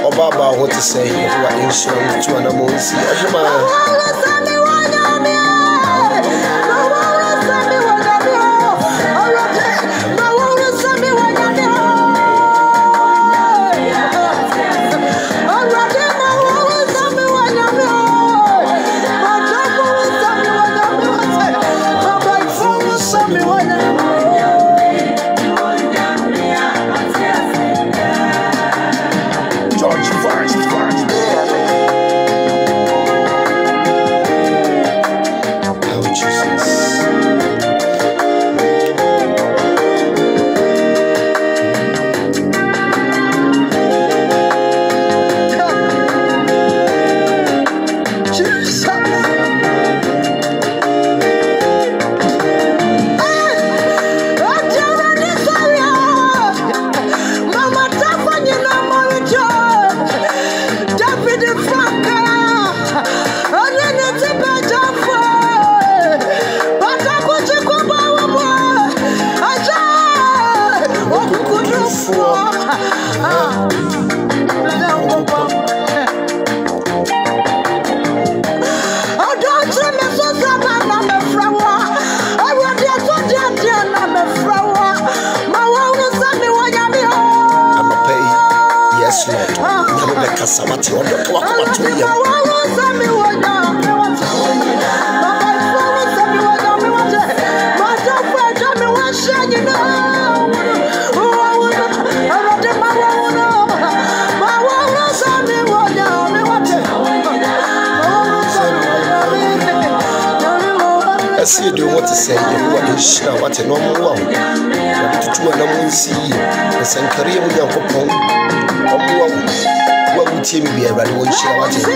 Obaba, what to say? You are insurance to an amonsi. You don't want to say what is sure what a normal one. To two and I see the same career with your coupon. What would you be a right one share what is I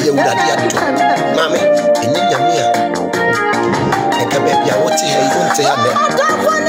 would have to Mammy, and Yamia. I can make you what you want to have. I am not one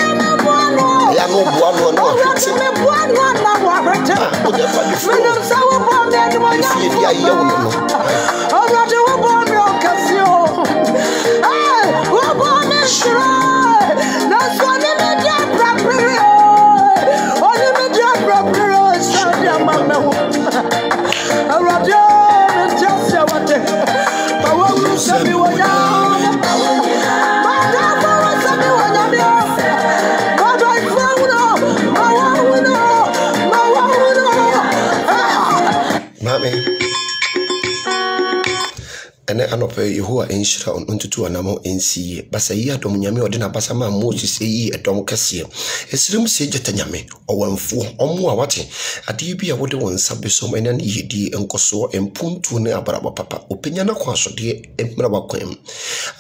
and I know who are insure on to an amount in sea, but say ya don't yammy or dinner basama Moses a dom cassia. It's room say jetanyame or 1 4 or more watching. A DB a would one subby so many and ye and coso and puntu ne abraba papa, opinion of quaso dear and mrabaquem.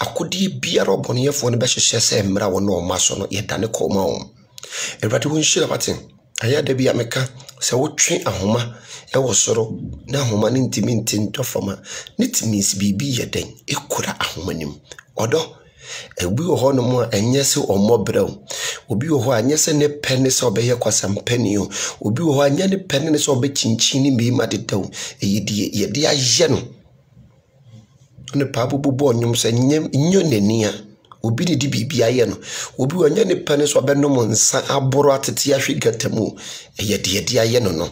I could be a rob on here for the best chess and mraw no mason yet than a coma. A rat won't share about him. I had to be a mecca, so what train a homa. I was sorrow, now woman intimating to former, knit means be a den, a cura a homonym. Odo, a wheel honor more and yes or more brown. Will be a yes and a pennies or be a some penny, will be a any pennies or be chinchini be matted down, a dear general. On the palpable bonums and yam Ubi di bibiayeno, ubi wanyane pennies or benomon sa aborate tiashi gatamu, a yediayeno no.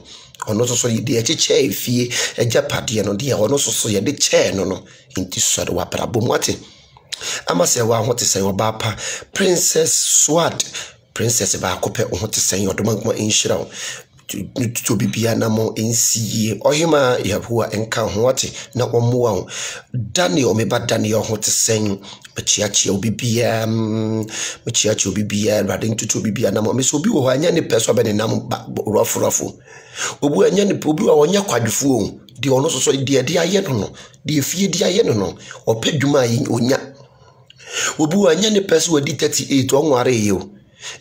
Ono so ye de chair fie eja pade no de ono so ye de chair no inti so de wapra bomwate amase wa ho te sen oba pa Princess Swad princess ba ko pe ho te sen odomanko inshira to bibia na mo ensie ohima yahua enka ho wate na omoa Daniel meba Daniel ho te sen machiachi obibia machiachi obibia radin to bibia na mo me so bi wo anya ne peso be ne nam rofu obu anya ne obi wa onya kwadwufu de ono so de aye no de fie de aye no opedwuma yi onya Obi wanya ne person wadi 38 onware yo.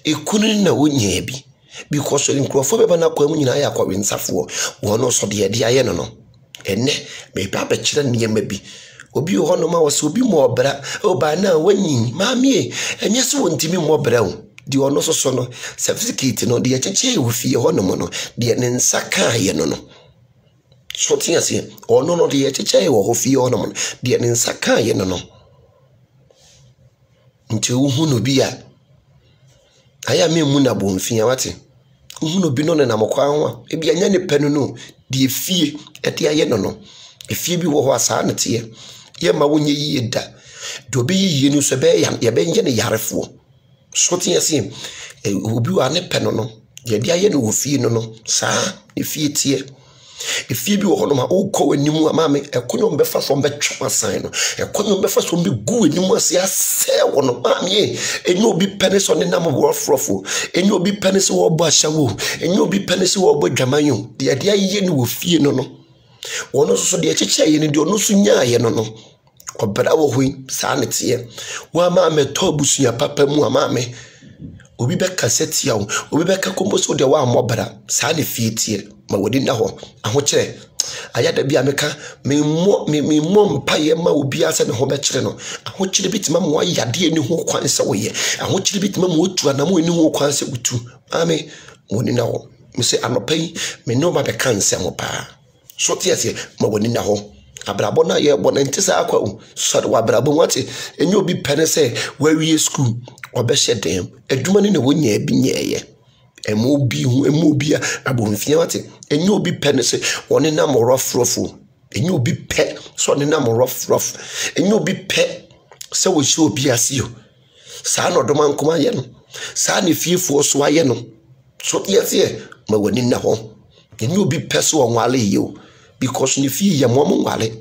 Ekunu na wonye bi. Because in Crawford na kwa mu nyina ya kwa winsafo. Wono so de aye no. Enne me papa kire ne bi. Obi ho no ma wo so obi mo obra. Oba na wanyin. Maami enye so wontimi mo obra o. Di ono so no certificate no de cheche wo fie ho no mo no de ne nsaka ye no no. So tin ase ono no de cheche wo ho fie ho no mo de ne nsaka ye no no. Nti wo hu no bi a aya me mu na bomfia wate. Hu no bi no na mokwa ho e bi anya ne penu no de fie e de aye no no. E fie bi wo ho asa na te ye ma wonye yi da. Do bi yi no so be ya be nje ne yarefo. So tin ase obi wa ne penu no ye de aye no wo fie no no sa e fie tie. If you be one of my old co and you, mammy, a couldn't be fast from the chopper sign, a couldn't be fast from the good, you must say, one of mammy, and you'll be pennies on the number of worth ruffle, and you'll be pennies or bashawu, and you'll be pennies or by Jamayu. The idea you will fear no. One also the chicha in the Onosunya, no. Or but our wing, sanity. Why, mammy, tobusia, papa, mammy. Obi be cassette yaw obi be ka komposo de wa mobra sa ne fietie ma wodi na ho ahokere ayada bia meka me mo mpaye ma obi asa ne ho be kire no ahokere bitima mo ayade ani ho kwan se wo ye ahokere bitima mo otu anamo ani ho kwan se utu ame woni na ho me se anopai me no ma be kan se mo pa so tiase ma woni na ho abrabo na ye bo na ntisa akwa o so de wa abrabo wate enye obi pene se wa wie school obehye dem adwuma ne wonya bi nyeye emobi hu emobi abonfia wate enye obi pene se woni na morofrofo enye obi pe so ne na morofrof enye obi pe se wo hye obi ase yo sa no doma nkoma ye no sa ne fiefo so aye no so yese ma woni na ho enye obi pe so onwale yo because ne fie ye mo nwale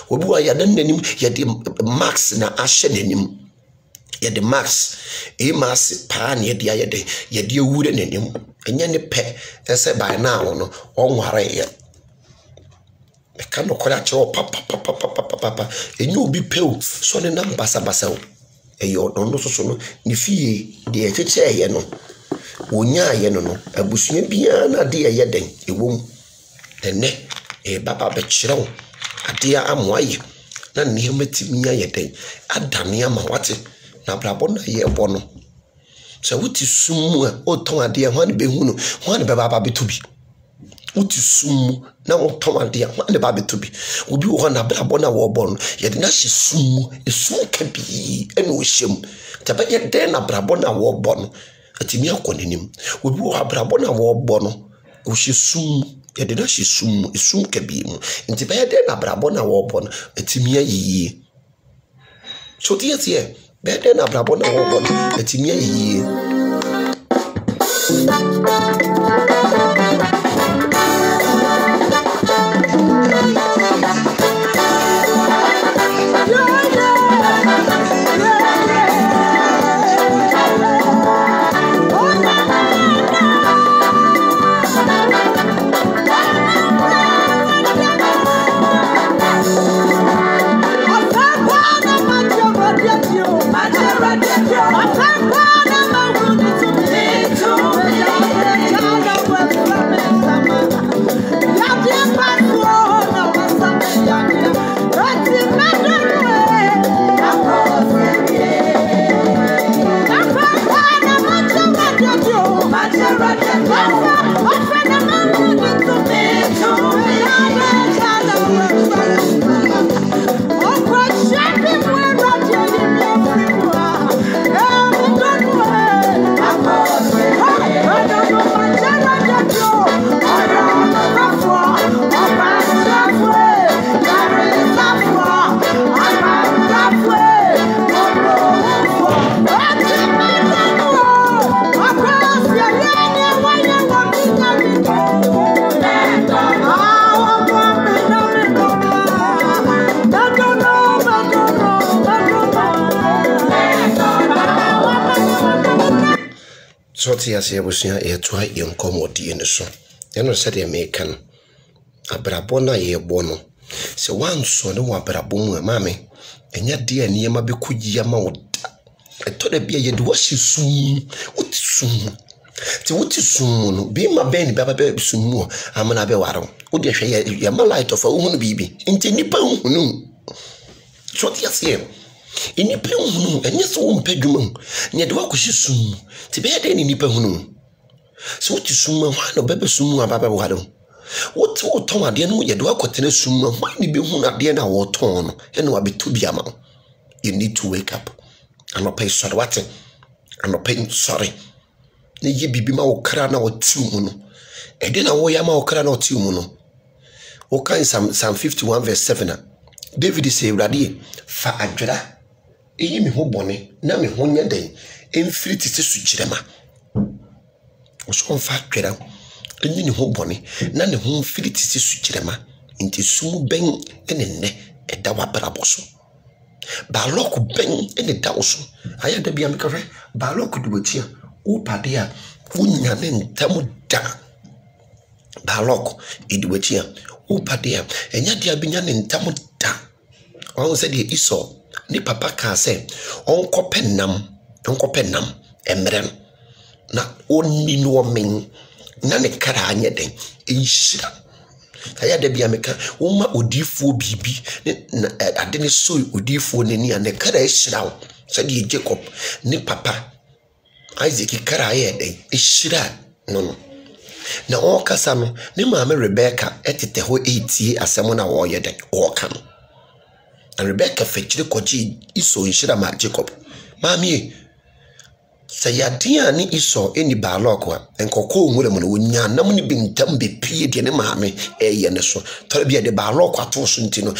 obi wa ya dan nanim ye de max na ahye nanim ye de max e mass pa na ye de ayede ye de ewure nanim enye ne pe ese by now no onware ye e ka no kora che o papa enye obi pe o so ne nam basa o e yo no so no ne fie de ye cheche ye no wonya ye no abusua bia na de ye den ewom ene e baba be chirew ade amoaye na ne matimi ya ye den adane ama wate na brabo na ye bono se wuti sumu o ton ade ho ne be hunu ho ne be baba betubi wuti sumu na o ton ade ho ne baba betubi obi wo na brabo na wo bono ye de na hye sumu esu kabi ene o hyem taba ye den na brabo na wo bono atimi akonenim obi wo brabo na wo bono o hye sumu ye de na hye sumu esu kabi mu nti ba ye den na brabo na wo bono atimi ayiyi so tie better na brabo na wo bon atimi ayi Soti ya se busia e to ye nkomodi ene so ye no se de meka no abrabo na ye bono se wanso ne wa abrabo mu mame enya de aniema be kugia ma wo to the be ye do wash sum what sum ti what sum no be ma ben baba be sum mo amana be waro wo de hwe ye ma light of wo hunu bibi nti nipa hunu so ti ase nipa hunu enye so wo mpadwuma ne de wakoshi sum ti be de nipa hunu so what sum ho no bebe sum ababa waro what ton ade no ye de wakotene sum ho ni be hunu ade na wo ton no ene wa betu bia ma. You need to wake up. I'm not paying sorry. What? I'm not paying sorry. Ne ye bibi ma okra na otiu mu no. E de na wo ya ma okra na otiu mu no. O kan Psalm 51 verse 7. David say Awurade fa adwera. Eyi me ho bone na me ho nya den. Emfiri tete su girema. O so fa adwera. Enyi ne ho bone na ne ho mfiri tete su girema. Nti sumu ben enenne eda wa braboso. Balok ben ene dawso aya da bia mekare balok de watia wo pade a wonya ne ntam da balok de watia wo pade a enya dia binya ne ntam da won se de iso ni papa ka se onkopenam emrem na onni no men na ne kara anye den enhira aya da bia meka wo ma odifuo bibi ade ne so odifuo nani ane kara ehira so de Jacob ne papa Isaac kara ye den ehira no na o kasa no ne maame Rebecca etete ho etie asemo na wo ye den o ka no and Rebecca fechire koji iso ehira ma Jacob maame Sayadia ni iso eni balokwa enkoko nwure mu no nya nam ni bintam be pie de ne maame eye ne so tore bia de balokwa to so ntino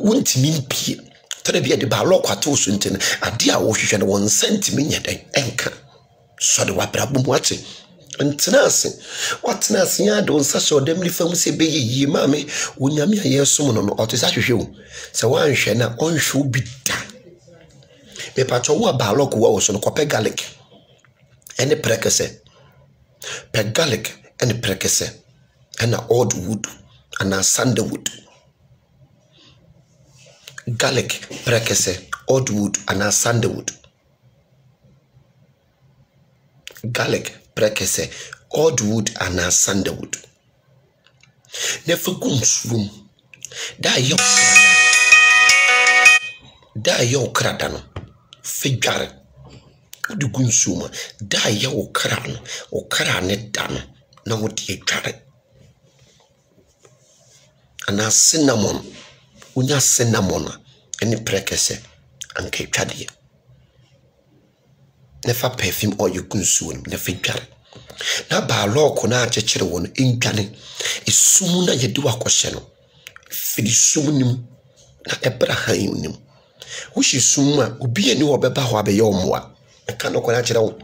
wontimi pie tore bia de balokwa to so ntino ade a wo hwehwe ne won sentimi nya den enka so de wabrabo mu ate ntenase watnase ya de onsa so dem ni fam se be yi maame wonyame ayeso no no otisa hwehwe wo se wanhwe na onhwe bi da me pacho wa balok wa so no kope garlic ene prekese pe garlic ene prekese ena old wood ana sandalwood garlic prekese old wood ana sandalwood garlic prekese old wood ana sandalwood ne fukunsum da yo krada no figure the gunsuma da ya okra ne dan na wodi etware ana cinnamon unya cinnamon eni prekese anke twade ne fa perfume oil gunsuon ne figure na ba loko na achechere won entwane esumu na yedi wakɔhye no fidi sumnim na ebrahan nim wushi summa obi ani wo beba ho abeye omwa eka no kona kire wo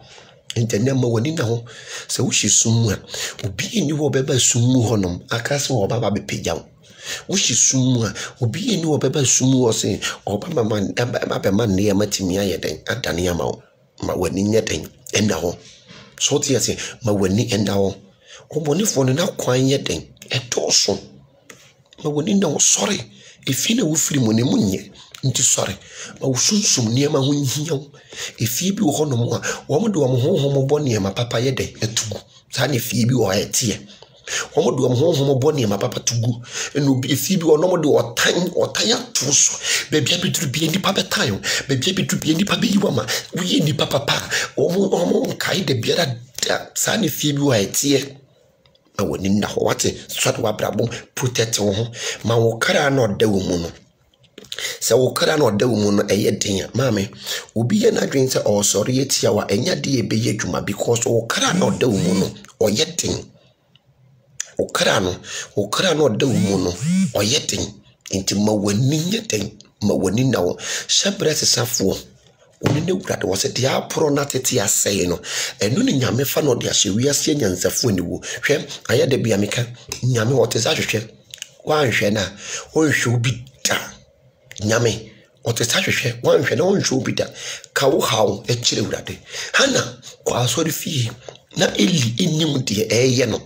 entenema wani na ho se wushi summa obi ani wo beba summu honom akase wo baba bepeja wushi summa obi ani wo beba summu wo se obama man abema ne matimi ayeden adane ama wo ma wani nyeden enda ho so ti ase ma wani enda ho obonifo ne na kwan yeden etoso ma wani na wo sorry efi na wo firi mo ne munye nti sorry ma wo sunsum niema ho nhia efi bi wo honom a wo mo de wo honhom bo niema papa yeden etugu sa ne efi bi wo etie wo mo de wo honhom bo niema papa tugu enu efi bi wo no mo de otan atoso bebia beduru bi nipa betayo bebia beduru bi nipa be yiwama wo ye nipa papa wo mo kai de biara sa ne efi bi wo etie ma woni na ho wate swat wa brabo protect wo ma wo kara na oda wo mu no se wo kara na oda wo mu no eyeden maame obi ye na dwen se o sorry etia wa enya de ebe ye dwuma because wo kara na oda wo mu no oyeden wo kara na oda wo mu no oyeden nti ma woni nyeden ma woni na wo shebrese safo oni ne wurade wo se dia pro na tete aseye no enu ni nyame fa no de ahye wiase nyansafo ni wo hwe aye de bia meka nyame wo te sa hwehwe wanhwe na onhwe obi da nyame wo te sa hwehwe wanhwe na onhwe obi da ka wo hawo e kire wurade hana kwa so de fie na eli enim de eye no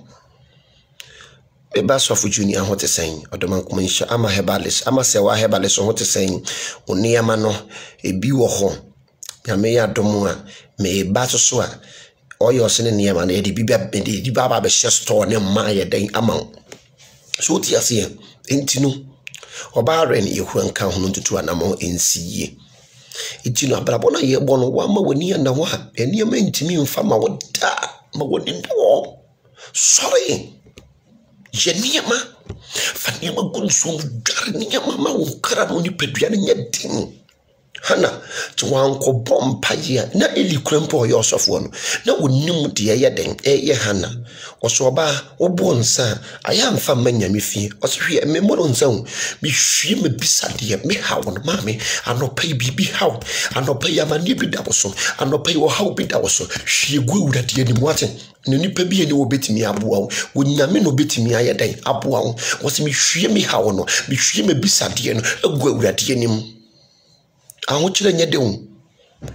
Beba Sofu Junior hote saying, Odoman Kumanisha, ama hebalis, ama sewa hebalis, hote saying, Uniamano, a biwo ho, nyame ya domo a me ba so a oyo se ne niam na edi bibia ba be store ne ma ye den ama so ti ase entino oba re ne yehu anka hono tutu anamo ensiye entino abrabo na ye bono wa ma wani na wa eniam entimi mfa ma woda ma woni do sorry je niama fa niama gunso dar niama ma ukara no ni pedua ne nyedin hana to wanko bompa ye na eli krempo yo sofo no na wonim de ye den ye hana oso ba obo nsa aya mfa manyame fi osehwe me mo nsa mi hwie me bisade me hawo no mame anopai bibi hawo anopai amani bi da woso anopai wo hawo bi da woso hwie gu wurade ani muate ne nipa bi ene wo betimi aboa wo nyame no betimi aye den aboa wo se mi hwie me hawo no mi hwie me bisade no agu wurade ani ahokyere nye de wo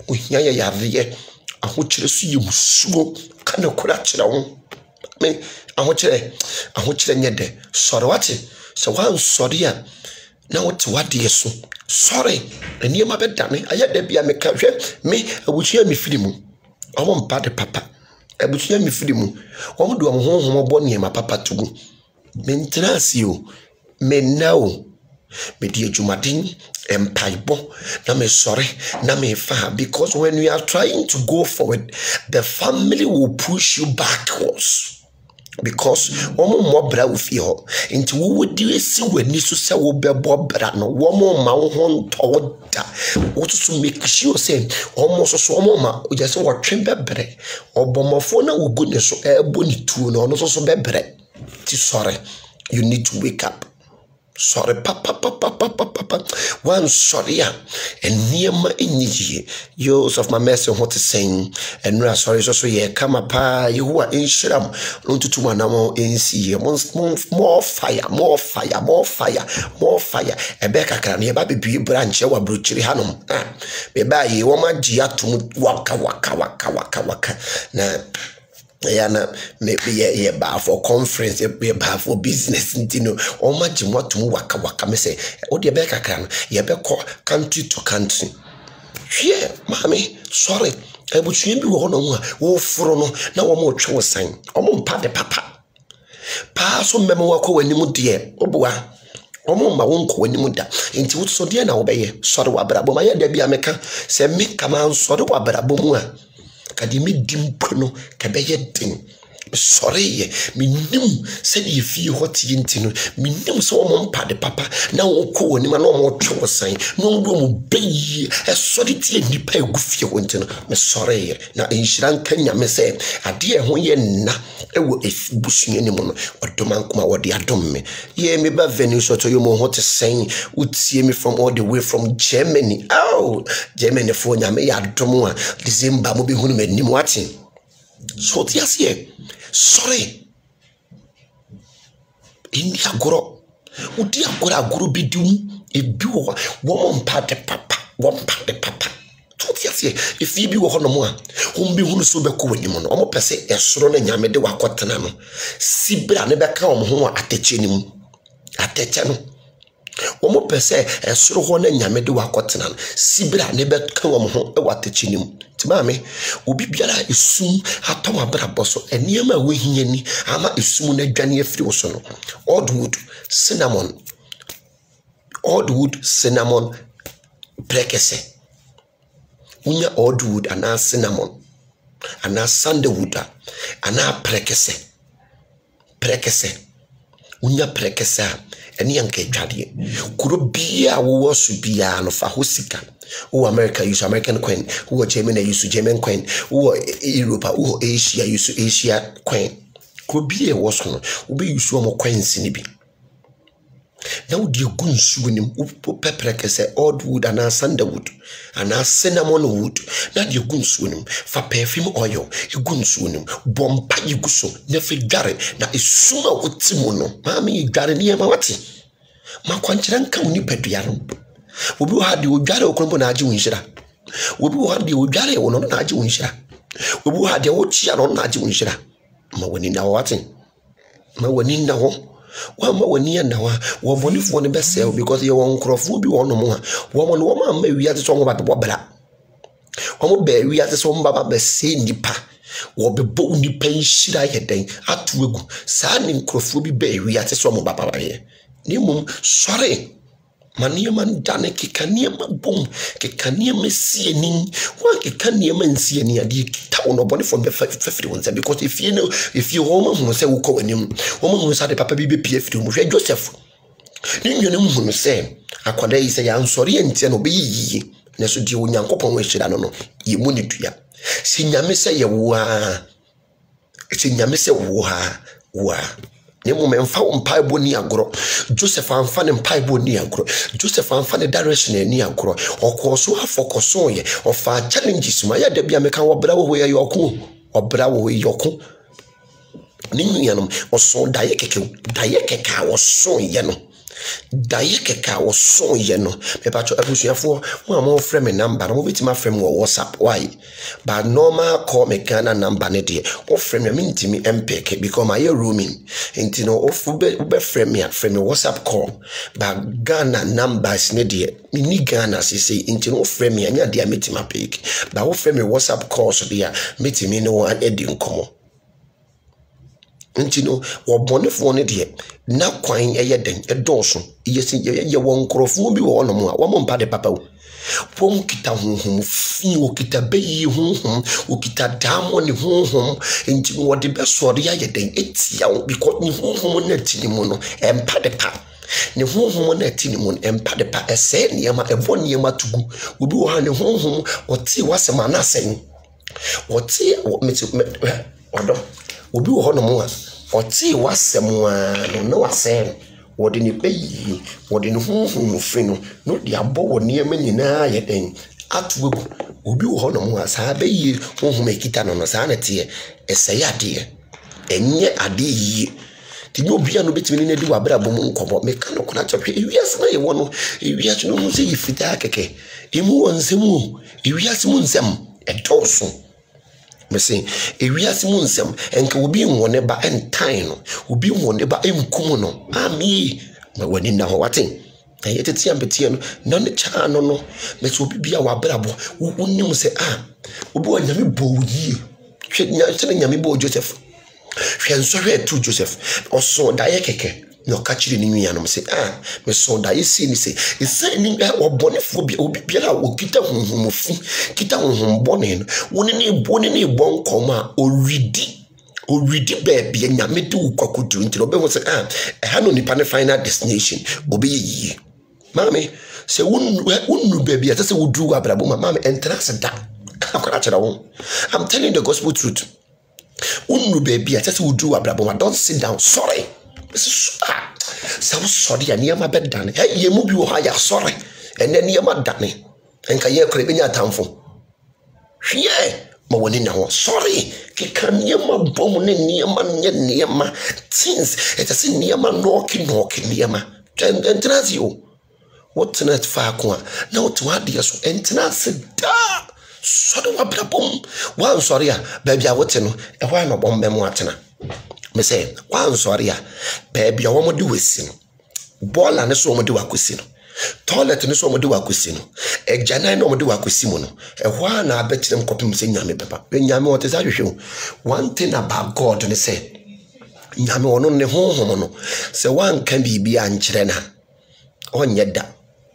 ohia ya yare ahokyere su ye musuo kana kura kyere wo me ahokyere nye de sori wate se wan sori a na wote wade so sori eni ma bedane aya da bia me ka hwe me abutua me firi mu omo mpa de papa abutua me firi mu omo do honhom bo ne ma papa tugu me ntrasi o me now me die jumadin empaibo na me sorry na me fa because when we are trying to go forward the family will push you backwards because womo mobra ufi ho nti wo wodi esi wani so se wo bebo bra no womo ma wo honto da wo so make sure say womo so womo ma o jese wo twen bebre obomofo na wo gu ne so ebo ni tuo no no so bebre ti sorry you need to wake up. Sorry, papa. One sorry, and near my iniji. Yours of my message, what is saying, and we are sorry, so ye come up, you are in Shram, on to 2 more in sea, more fire, a becca can near baby branch, our brucheri hanum. Beba, you want my gia to waka. Now, yana maybe ye bar for conference ye bar for business ntino o ma jimwa to waka me say o de be kakra ye be ko country to country hwe mami sorry ebuchue bi wo no mu a wo foro no na wo mo twe wosan o mo mpa de papa pa so memo wako wani mu de oboa o mo ma wonko wani mu da nti wo so de na wo be ye sorry wa brabo ma ye da bia meka se me kama sorry wa brabo mu a kadi me dimpono kabeye din sorry ye minim se ye fie hot yintino minim se wo mpa de papa na wo ko woni ma na wo twe san no ndo mo beyi e sorry tie nipa egu fie ho ntino me sorry ye na enhyiran kanya me se ade e ho ye na e wo ebusuye ni mo no odoman kuma wo de adom me ye me ba venue so to yo mo hot san utie me from all the way from Germany Germany for nyame ya adom a December mo be hunu me nim watin so ti ase sorry indi agoro udi agoro bidum ebi wo mpa de papa so ti ase if you be wo hono mo a hom bi hunu so be ko wani mo no omo pese esoro na nyame de wakotena no sibra ne be ka omo ho ateche ni mu ateche no omo pese esoro ho na nyame de wakotena no sibra ne be ka omo ho e wateche ni mu timame obi biara esum atom abrabo so eniema we hiani ama esum na dwane afiri wo so no oddwood cinnamon prekese unya oddwood ana cinnamon ana sandalwood ana prekese unya prekese eni anke dwade kuro bia wo so bia no fa hosika who America use American coin, who Germany use German coin, who Europe, who Asia use Asia coin. Could be a was one, who be use more coins in it. Now, dear gun swing, who pepper say oddwood and a sandalwood, and a cinnamon wood, not your gun swing, for perfume oil, you gun swing, bomb payuso, never gare, that is sooner with Timono, Mammy Garania Mawati. Ma quantiran come you pedianum. Obi hadi odware okrombo na age wunhira obi hadi odware wono na age wunhira obi hadi ochia no na age wunhira ma wani na watin ma wani na ho wa ma wani na wa wo bonifo ne besel because ye won krofo bi wono mo ha wo mo no wo ma wiya te so ngo ba bra Omo be wi ate so mbaba be se nipa wo be bo nipa nhira yeden ato egu saa ne nkrofo bi be wi ate so mo baba ba ye ni mum sori maniema ndane kekaniema bom kekaniema sieni wa kekaniema nsieni ade kita ono bone for be fafiri wonza because if you home hu se wo ko anim wo hu sa de papa bi be pie firi mu hwe Joseph ni nwene mu hu se akwada yi se ya nsori entie no be yiyi na so di onyankopon we hira no ye mu ni dua si nyame se ye wo a si nyame se wo ha wa ne mo memfa mpaibo ni agoro Joseph amfa ne mpaibo ni agoro Joseph amfa ne direction ni agoro okoso afokoso ye ofa challenges ma ya da bia meka wobra wo ye yoku obra wo yoku ni nuanom oso daye keka oso ye no daye keka oso ye no me pacho abusuafo mo am frɛ me number no mo betima frɛ me WhatsApp why but normal call me Ghana number ne de o frɛ me ntimi mpeke because my roaming enti no ofu be frɛ me WhatsApp call but Ghana numbers ne de ni Ghana say enti no frɛ me anya de metima peke but o frɛ me WhatsApp call so dia metimi no an edi nkomo enti no wo bonefo ne de na kwan eyeden edoso yesi ye won krofo bi wo no mo a wo mo mpa de papa wo pon kita honhom fi wo kita beyi honhom wo kita damo ne honhom enti wo de be sori ayeden etia wo because ni honhom na tini mu no empa de pa ne honhom na tini mu empa de pa ese niema ebo niema tugu obi wo ha ne honhom oti wasema na sen oti odo obi wo no mo a oti wasem a no wasem wodi ni peyi wodi ni honhom fi no di abo wo niema nyina yeden atwegu obi wo no mo a saa beyi honhom ekita no saa na tie eseye ade enye ade yi ti no bia no betimi ne di wabra bom nkobo meka no kona chapwe ewiase na ye wo no ewiase no se yifita keke emu wonsemu ewiase mu nsem edoso mese ewiase mu nsem enka obi nwone ba entan no obi nwone ba emkum no ami ma wani na ho wate aye tete ambetie no ne cha no mese obi bia wabrabo wonim se obi wanyame bo yi hwe nyame bo Joseph hwe nso hwe tu Joseph oso daye keke no kachiri ni nwianom se me so daye si ni se ese ni obonefo bi obi bia wo kita honhomfu kita honhombone no woni ne bo nkoma oridi baby nyame de ukwakudu ntiro be ho se ha no nipa ne final destination obi yi mami se wonu baby ata se wudu abrabo mami entrance da akwara chira wo I'm telling the gospel truth wonu baby ata se wudu abrabo don't sit down sorry so sorry aniama bedane ye mu bi wo ha ya sorry ene niama dane enka ye kore benya tamfo hwie ma woni na ho sorry ke kan niama bom ne niama things eta se niama noki niama entrazio what not fa ko na what wade so entraze da so do wabrabom wan sorry baby a wote no e hwa no bom bem atena me say wan sorry baby a wo mo de wesi no bola ne so mo de wakosi no toilet ne so mo de wakosi no ejana ne mo de wakosi mo no e hwa na abetirem kopim se nyame beba nyame wote sa hwehwe one thing about God ne say nyame wono ne honhom no se wan kan bibia nkyere na onye da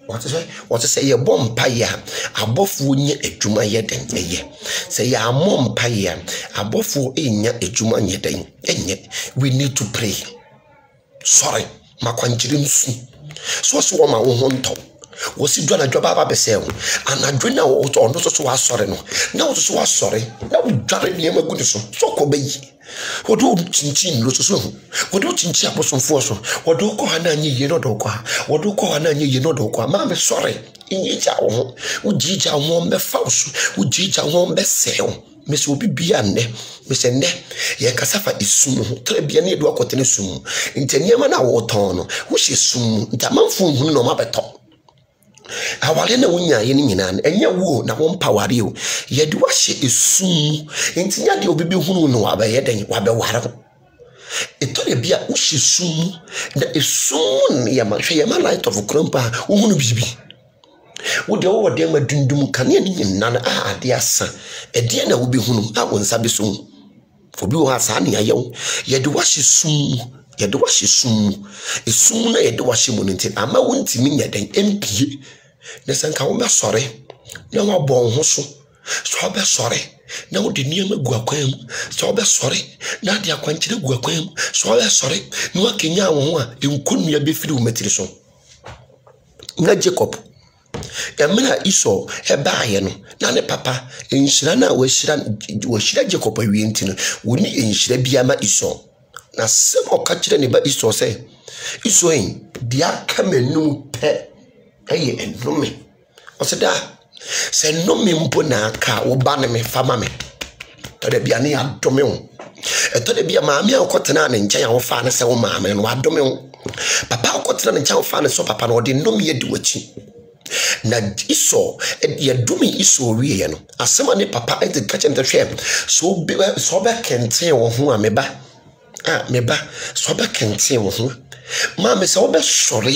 what say ye bompa ya abofu nye adwuma yeden eye say ya mompa ya abofu enya adwuma yeden enye we need to pray sorry makwanjiri nsu so ma wo honto wo si dwana dwa baba besew anadwe na wo ondo so wa sorry no na wo so wa sorry na wo dware ne magu so ko beyi wodo chinchin lo so wodo chinchi aposonfo so wodo ko ha na anyi ye no do ko ha wodo ko ha na anyi ye no do ko ma me sorry injija wo ujija wo me fausu ujija wo me sew me so bibia ne me se ne ye kasafa isum trebia ne do akotene sum nteniema na wo ton no wo hye sum ntamanfo hunu no ma beto awale na wonya ye ni nyina enya wo na wo mpaware o ye de wa hye esum ntinya de obibi hunu no abaye den wabeware etore bia wo hye sum na esum ya ma hwe ya ma light of krompa wo hunu bibi Wo de wo de ma dundum kane ni nyina na ade asa ede na wo be hunu a wo nsa be so obi wo asa ne ayew ye de wahye sum esum na ye de wahye mu nti ama wo ntimi nya den empie ne sanka wo be sore na wo bon ho so be sore na wo de niam gu akwan so be sore na de akwankyere gu akwan so be sore na wo kenya wo ho a enkonua be firi wo matiri so na Jacob Emina Iso ebaaye no na ne papa enhyira na wahira Jacob awie ntino woni enhyira bia ma Iso na sem okakire ne ba Iso se Iso en dia kamenu pe eye enome oseda se nome mpo na aka wo ba ne me fama me to de bia ne adome wo to de bia maame akotena ne nkyɛn a wo fa ne se wo maame no adome wo papa akotena ne nkyɛn wo fa ne so papa no de nome ye di wachi na Iso ya dumi Iso wiye no asema ne papa enti kache ntehwe so be kenten wo ho a meba so be kenten wo ho ma me se wo be sore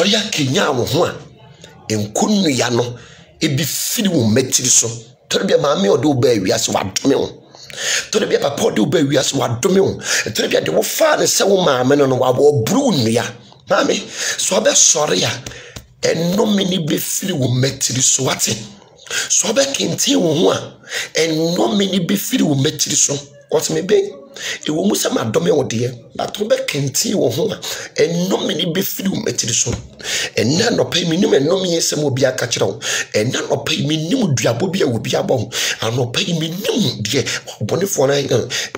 ya kenya wo ho a enkunu ya no ebi firi wo matiri so to bia ma me odo ba wiase wadome wo to bia papa odo ba wiase wadome wo to bia de wo fa ne se wo ma me no wo bru nua ma me so be sore ya enome ni be firi wo matiri so wate so be kente wo ho a enome ni be firi wo matiri so what me be e wo musa madome wo de but wo be kente wo ho a enome ni be firi wo matiri so enna no pa minim enome yesem obi aka kire wo enna no pa minim duabo bi a wo bi abon ano pa minim de bonefo na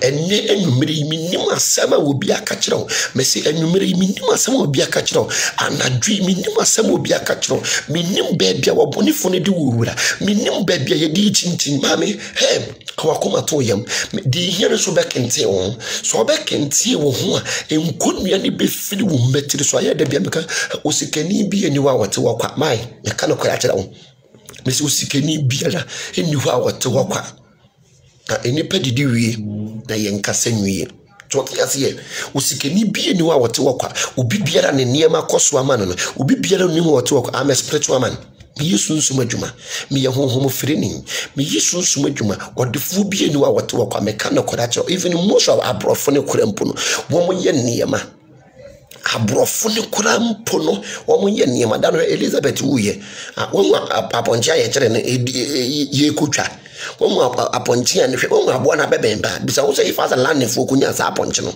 enne enumere minim asama wo bi aka kire wo mesi enumere minim asama wo bi aka kire wo anadwi minim asama wo bi aka kire wo minim ba bia wo bonefo ne de wura minim ba bia ye di chinchin mame kawakoma to yam di here so be kente wo so be kente wo ho a enkonua ne be firi wo matiri so aye da bia meka osikani bi eni wa wote wakwa mai meka no kwara kira wo mesi osikani biara eni wa wote wakwa na eni padidi wie na yenkasa nwie to yase osikani bi eni wa wote wakwa obi biara ne niema koso amano no obi biara ni wote wakwa am a spiritual man mi yesu nsuma djuma mi ye honhom freni mi yesu nsuma djuma odefo bi eni wa wote wakwa meka no kwara kira even most of abrofo ne kurampo no wo mo ye niema abrofo ne kurampo no wo mo ye niema da no Elizabeth wuye wo aponja ye kire ne ye kotwa wo mo aponja ne hwe wo mo abo na bebemba bisa wo say father land fo kunya sa aponje no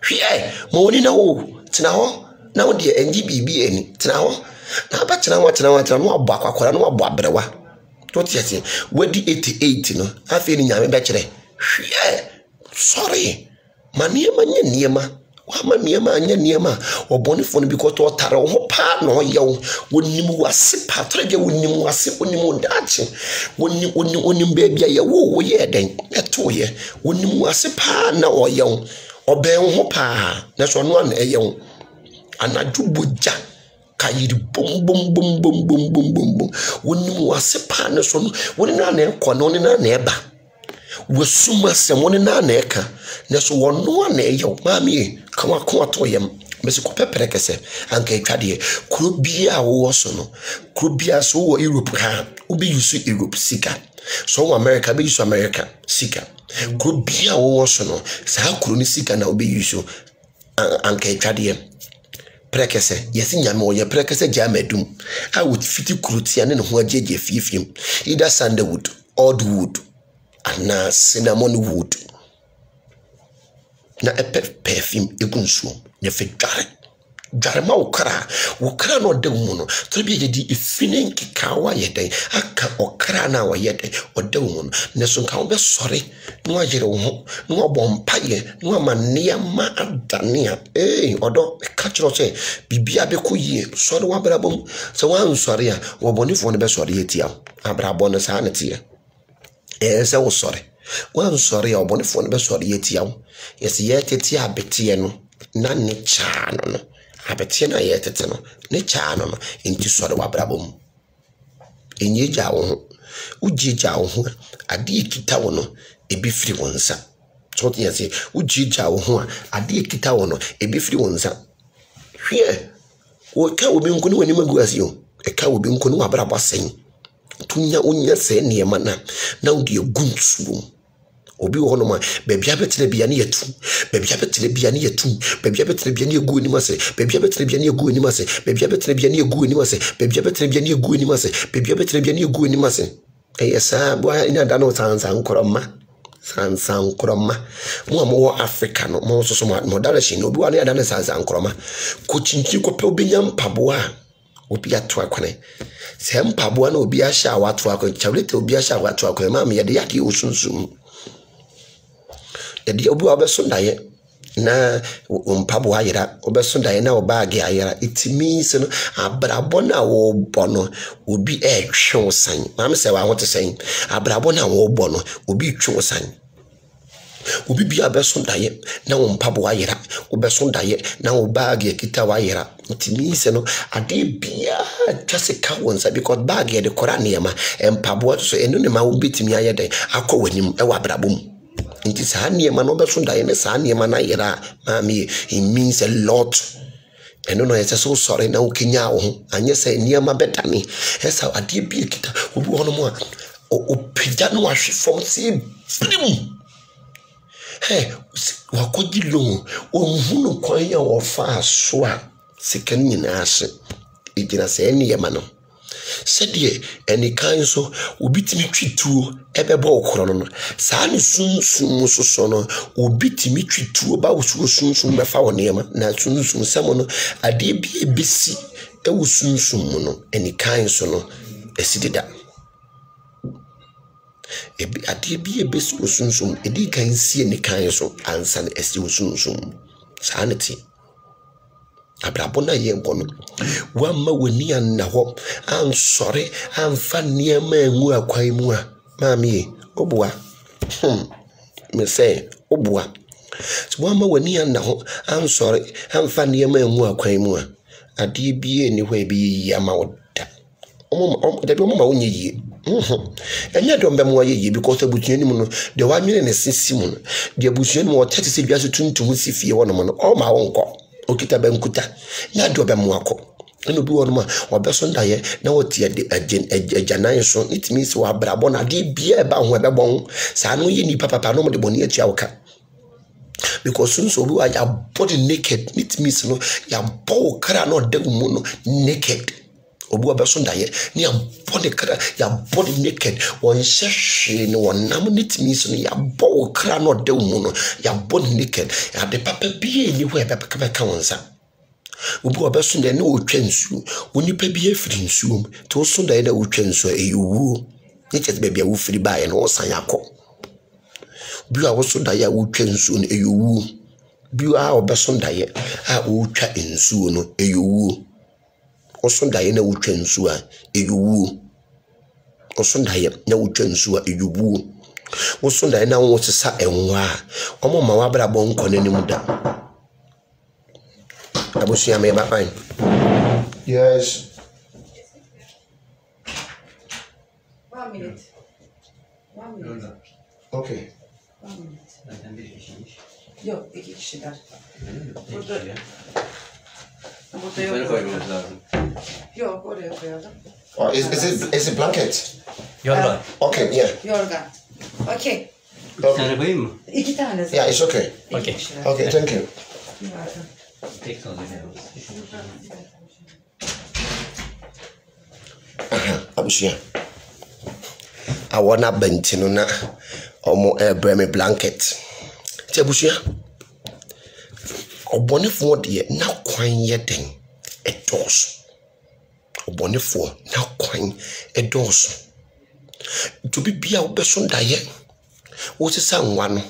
hwe mo woni na wo tena ho na wo de enji bibi eni tena ho na ba tena no abo akwakora no abo abrewa to tiati wadi 88 no afi ni nyame be kire hwe sorry maniema nye niema wama niema anya niema obonefo no because to tare ho pa no yew wonim wase patre wonim wase wonim dache wonim bebia ye wo ye den eto ye wonim wase pa na oyew oben ho pa na so no na eyew anajuboja kayiri bom wonim wase pa na so no woni na enko no na eba wasuma semone na eka na so wono na eyew mami kwa to yam mesi ko pepere kese anka etwade kuro bia wo so no kuro bia so wo Europe ha obi use Europe sika so wo America be use America sika kuro bia wo so no sa kuro ni sika na obi use anka etwade prekese yesi nyame wo ye prekese jamadum I would fiti kuro tia ne ho ajeje fiefiem either sandalwood odd wood and cinnamon wood na perfume egunsuo ne fe dware ma wokra no de mu no to bi yedi efine nkikawa yeden aka okra na wa yeden ode mu no ne so nka wo be sore no agere wo ho no obompaye no amane ma adania odo ka kiro se bibia be koyie sore wa brabom se wan sore a wo bonifo ne be sore yetia abrabo no sa ne tie se wo sore wan sore a wo bonifo ne be sore yetia yes yetete abetie no na ne cha no abetie na yetete no ne cha no enti sore wa brabom enye ja wo ho ujija wo ho ade kita wo no ebi firi wonsa so te yase ujija wo ho ade kita wo no ebi firi wonsa hwe wo ka obi nkuni wani magu asio eka obi nko no abrabɔ sen tunya unya se niema na udi egunsu obi wo no ma bebia betre bia ne yatu bebia betre bia ne yatu bebia betre bia ne egu ani mase bebia betre bia ne egu ani mase bebia betre bia ne egu ani mase bebia betre bia ne egu ani mase bebia betre bia ne egu ani mase eyesa bo ina da no sansan nkroma mo mo Africa no mo so mo direction obi wa ne da ne sansan nkroma ko chinchi ko pe obi nyam pabo a obi ato akwane se mpabo na obi ahya wato akwane chawlete obi ahya wato akwane ma me yade yade osunsum yade obi wa beso ndaye na mpabo ayira obeso ndaye na obaage ayira it means no abrabo na wo bono obi etwe san ma me se wa hote san abrabo na wo bono obi twe san obi bia beso ndaye na wo mpabo ayira obeso ndaye na obaage kita wa ayira it means no ade bia just ka wonsa because bag ye de koraniema mpabo so eno ne ma obetimi ayede akọ wanim e wa abrabo mu nti saa niema no beso ndaye ne saa niema na ayira mami it means a lot eno no yese so sorry na ukenya wo anye se niema betani esa ade bia kita obi hono mo a o pija no ahwe from si prim wakoji lo ohunu kwan ya wo fa so a sikan nyina ase ejira se niema no sɛdeɛ enikan so obitimi twituo ɛbɛbɔ okoro no saa ne sunsun so no obitimi twituo ba wo sunsun bɛfa wo niema na sunsun sɛmo no ade bi ebesi ɛwo sunsun mu no enikan so no esidida ebi ade bi ebesi wo sunsun edi kan sie enikan so ansa na esi wo sunsun saa ne ti abrabo na ye bono wa ma wani anna ho ansore amfa niema enwu akwan mu a maami obua me say obua so wa ma wani anna ho ansore amfa niema enwu akwan mu a ade bie ni hwa bi yama woda da bi ma wonye yi enya do mbem wa ye because abutuani mu no de wa nwene ne sisi mu no de abutuani mu o tete se biaso tuntum si fie wono mo no o ma wonko okita benkuta nya do be mu akọ eno bi wono ma obeso ndaye na wotie de ajanan so it means wa brabo na de bia ba ho be bon sa no ye ni papa no mo de boni atua woka because so bi wa ya body naked it means no ya bo kra no de mu no naked obi obeso ndaye ni ya body kra ya body naked won hwehwe no wonam it means no ya bo kra no de mu no ya body naked ya de papa bia ni hwe be ka wonsa obi obeso ndaye na otwa nsuo onipa bia firi nsuo to so ndaye na otwa nsuo eyiwu ni chet bia wo firi bae no san yakọ bi a wo so ndaye a otwa nsuo no eyiwu bi a obeso ndaye a otwa nsuo no eyiwu osondaye na wutwa nsu a eyuwu osondaye na wutwa nsu a eyuwu osondaye na wo sesa enwa omo ma wa brabo nko nanim da abusu ya me ba fine yes 1 minute okay 1 minute yok 2 kişiler burada yok oraya koyalım. Oh, is it blanket? Yorgan. Okay, yeah. Yorgan. Okay. Bir tane koyayım mı? 2 tane. Yeah, it's okay. Okay. Okay, thank you. Tek kalacağım. Abusia. I wanna bentino na omo breme blanket. Ti abusia. Obonefo de na kwan ye den edos obonefo na kwan edos to be bia obeso ndaye wo sesa nwa no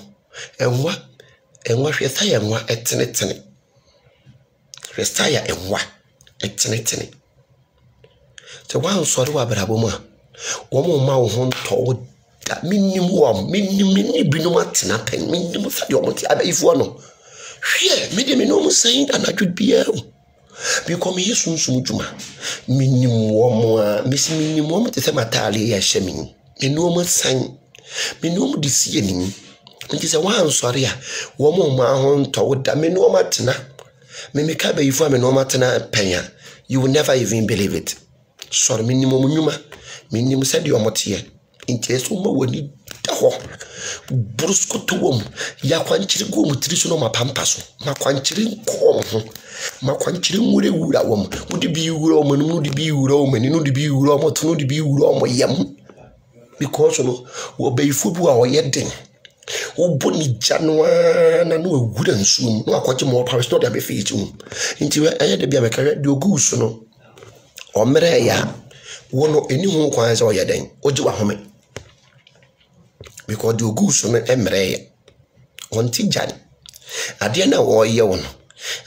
enwa hwesa ya nwa etenetene hwesa ya enwa etenetene te wan sori wa brabo mu a wo mo ma wo ho nto da minni binum atena pen minni fa de o mo ti abaifo no hwe me de me no mo saying anadwo bia o because me yesunsun djuma minim wo mo a mesi minim wo te se matale ya hye me no mo san me no mo de sie ni nti se wan sori a wo mo ma ho nto da me no matena me ka ba yifu me no matena penya you will never even believe it sɔre minimum nnwuma minimum sɛdeɛ ɔmoteɛ nti ɛso ma w'ani da hɔ bruskoto wom yakwankyere go mu tiri so no mapampa so makwankyere nkɔm ho makwankyere nwura wom wode bi wura wom no wode bi wura wom ani no de bi wura wom to no de bi wura wom yam because no wo bayifo bi a ɔyɛ den wo boni janwa na no wura nsuom no akɔgye mo parish no de abefe yi mu nti ɛyɛ de bia meka de ogu so no ɔmrɛ ya wo no eni ho kwan sɛ ɔyɛ den ogye wa home because the ogu so no emrɛ wonti jan ade na wo yɛ wo no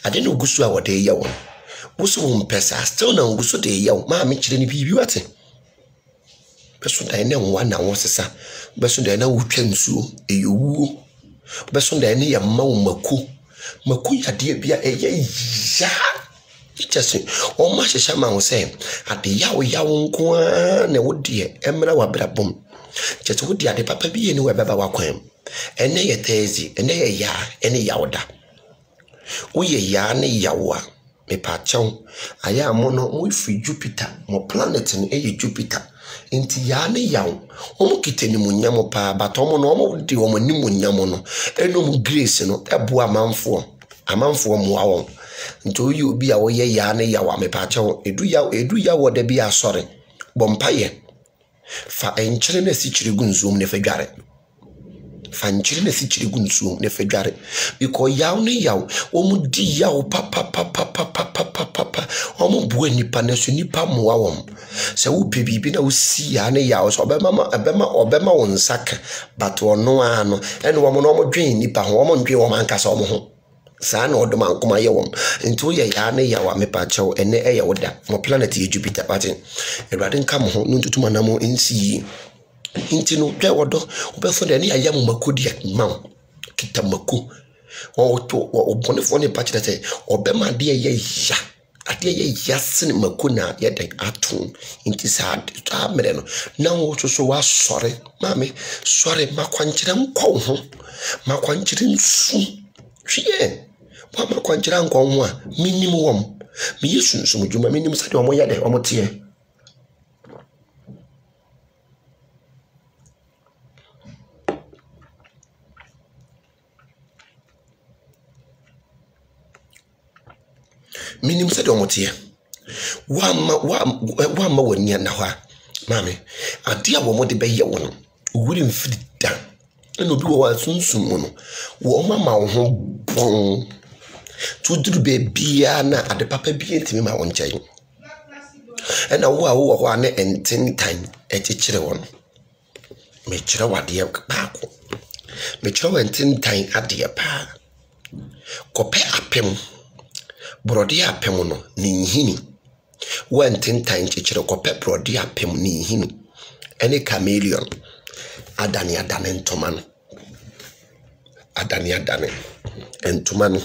ade na ogu so a wode yɛ wo wo so wo mpesa still na ogu so de yɛ wo ma me kyerɛ ni bibi wate beso da na wo na wo sesa beso da na wo twa nsuo eyuwo beso da na yɛ ma wo maku yade bia ɛyɛ ya itase o ma hyehya ma wo sɛ ade yawo nko a na wo de emra wa brabom kyete wo de ade papa bi ye ni we baba wakwan ene ye tezi ene ye ya ene yawda wo ye ya ne yawo a me pa chew aya mo no mo fi Jupiter mo planet no eye Jupiter enti ya ne yawo o mo kitani mo nyam pa batom no o mo de o mo ni mo nyam no eno mo grace no ebo amanfo mo awon nto yi obi a wo ye ya ne yawo me pa chew edu yawo da bi asore bompaye fa enkyere na si kyire gu nsuom ne fadware fa enkyere na si kyire gu nsuom ne fadware because yaw ne yaw o mu di yaw papa o mu bo nipa na so nipa moa wom se wo pe bibi na wo si ya ne yaw so obema won saka but ono ano ene wo mo no mo dwen nipa ho wo mo dwen wo man kasa wo ho saa na odoma nkoma ye wom nti wo ye ya ne yawa me pa chew ene eye woda mo planet ye Jupiter patin Ewurade nka mo ho no ntutuma na mo nsi nti no dwa wodo obefo de ne ya mo makodi ma kita mako o bonefo ne pa chete obema de ye ya ade ye ya sen mako na ye den ato nti saa amere no na wo so wa sore mame sore makwankyere nkɔ ho makwankyere nsu hwie wa makwankyere nkɔ ho a minimum wom me yesu so mudwuma minimum sade omo ya de omo tie minimum sade omo tie wa ma wani na ho a mame ade a wo mo de be ye wo no wuri mfiri da eno bi wo wa sunsun mo no wo ma wo ho bon to duru be bia na ade papa bi entimi ma won kyai ena wo a wo ho na enten tan ekyekere won me kyerɛ wade baako me kyerɛ enten tan ade pa kope apem brode apem no ni nhini wo enten tan kyekere kope brode apem ni nhini ene chameleon adane ntoma no adane ntoma no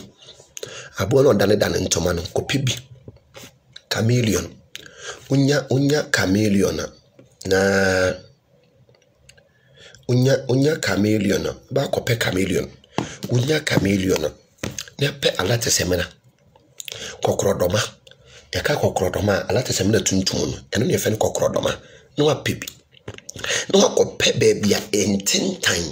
abo no dane ntoma no kopi bi chameleon unya chameleon na unya chameleon ba kope chameleon unya chameleon na pe alate semena kokrodoma ya ka kokrodoma alate semena tuntum no eno ne fe ne kokrodoma no apebi no akope baby a entintan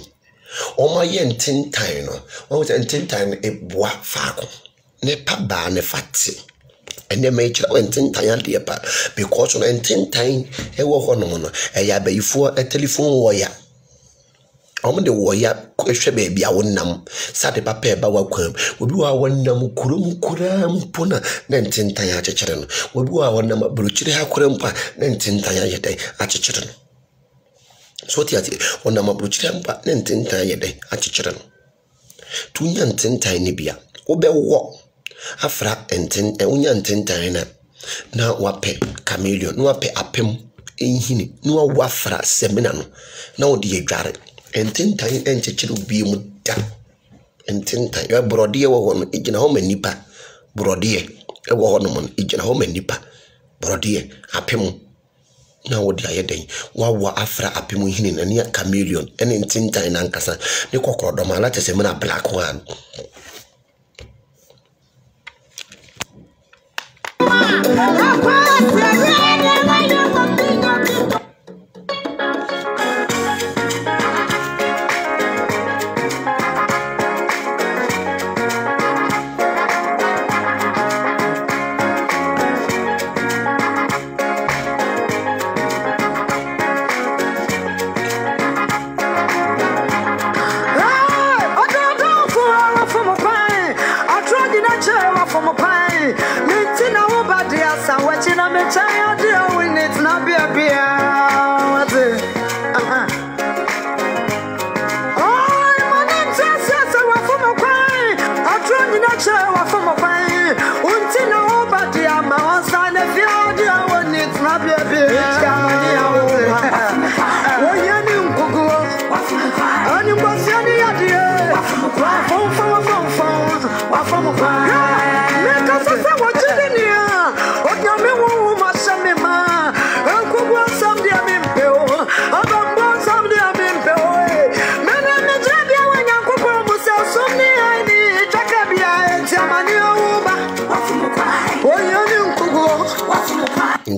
o ma ye entintan no o se entintan e boa faako ne pa ba ne fati ene me kira entintan ade pa because no entintan e wo ho no e ya bayifo e telephone wo ya omo de wo ya hwe baby a wonnam sade papa e ba wakwam obi wa wonnam kuram pona na entintan a chekere no obi wa wonnam bruchire ha kuram pa na entintan a yedai a chekere no so tiati ona mabruchira mpa na ntentan yede achichire no tunya ntentan ne bia obewo afra enten unya ntentan na wape chameleon no wape apem enhini no wafra semina no na odi edware ntentan enchechire obi mu da ntentan ya brode ye wo no igina ho manipa brode ye wo ho no mo igina ho manipa brode ye apem na wodi ayeden wa afra apemu hini na ne chameleon ene ntintan na nkasa ne kokrodoma ala tese me na black one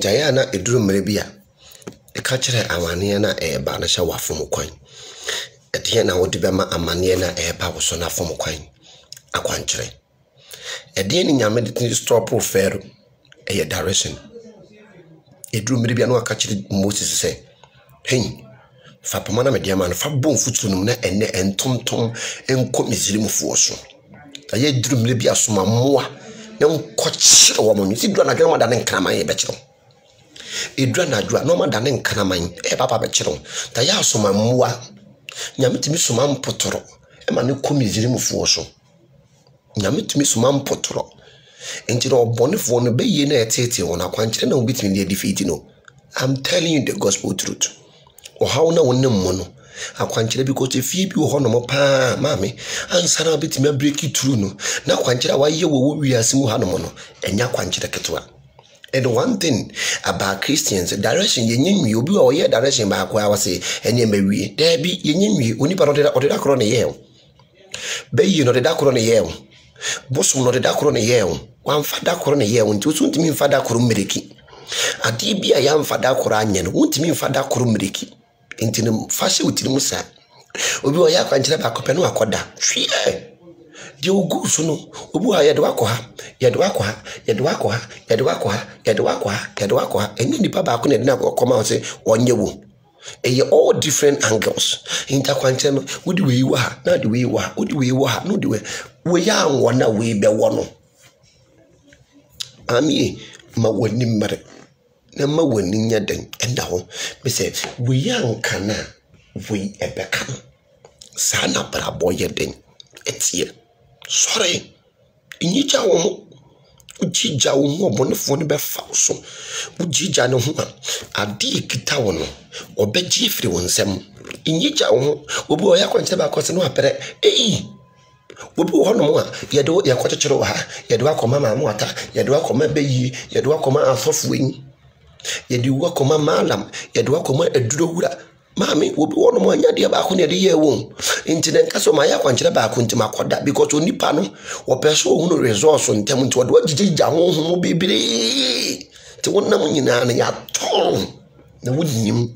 Jaya na eduru mrebia. E ka kire amane na ba na hya wafom kwan. Ede na wodi bema amane na ba wo so na afom kwan. Akwankire. Ede ni nyame de stop ofero. Direction. Eduru mrebia no aka kire Moses say, "Hey, fa pamana me diama no fa bon futunum na ene entontom enko Misiri mufuo so." Aye eduru mrebia so mamoa na nko kire wo mo. Si dura na gana da ne nkraman ye be kire. Edura na dura no ma da ne nkraman papa be kire. Ta ya so mamoa nyame timi so man potoro e ma ne ko Misiri mufuo so. Nyame timi so man potoro enti no bonefo no be ye na etete won akwankire na obitimi dey defeat no. I'm telling you the gospel truth. O how na wonnem mo no akwankire because efie bi ho no mo pa maame ansa na obitimi break it through no na akwankire waye wo wiase mu ha no mo no enya akwankire ketwa. And one thing about Christians, direction yenyi obi wa ye direction ba kwa wase ene mawie there bi yenyi onipa no de da kro ne ye be yi no de da kro ne ye bosom no de da kro ne ye wan fada kro ne ye nti so ntimi fada kro mmereki ade bia ya mfada kro anye no ntimi fada kro mmereki nti ne fashe utiri musa obi wa ya kwankire ba kope no akoda hwie de ogu so no obi wa ye de wakoha eni nipa ba ko ne na koma o se onye wo eye all different angles inta kwankire no wodi we yiwa ha na de we yiwa ha wodi we yiwa ha no de we ya anwo na we be wo no ami ma woni mmare na ma woni nya den enda ho me se we ya nka na we ebeka sa na bra boye den etie sorry inyicha wo ujija wo ho bonefo ne be fa so ujija ne ho ade kita wo no obeji firi wo nsem inyicha wo obi o yakwanche ba kwose no apere obi wo no mo a ye de ye kwachechero wo ha ye de akoma ma mo ata ye de akoma beyi ye de akoma afofo yin ye de akoma malam ye de akoma aduro wura mami obi wo no mo anya de ba ko ne de ye wo intine nkaso ma yakwanche ba ko ntima koda because onipa no wo peso hu no resource ntem nti wo de wagigija ho bibiri te wonnam nyina na ya ton na wonyim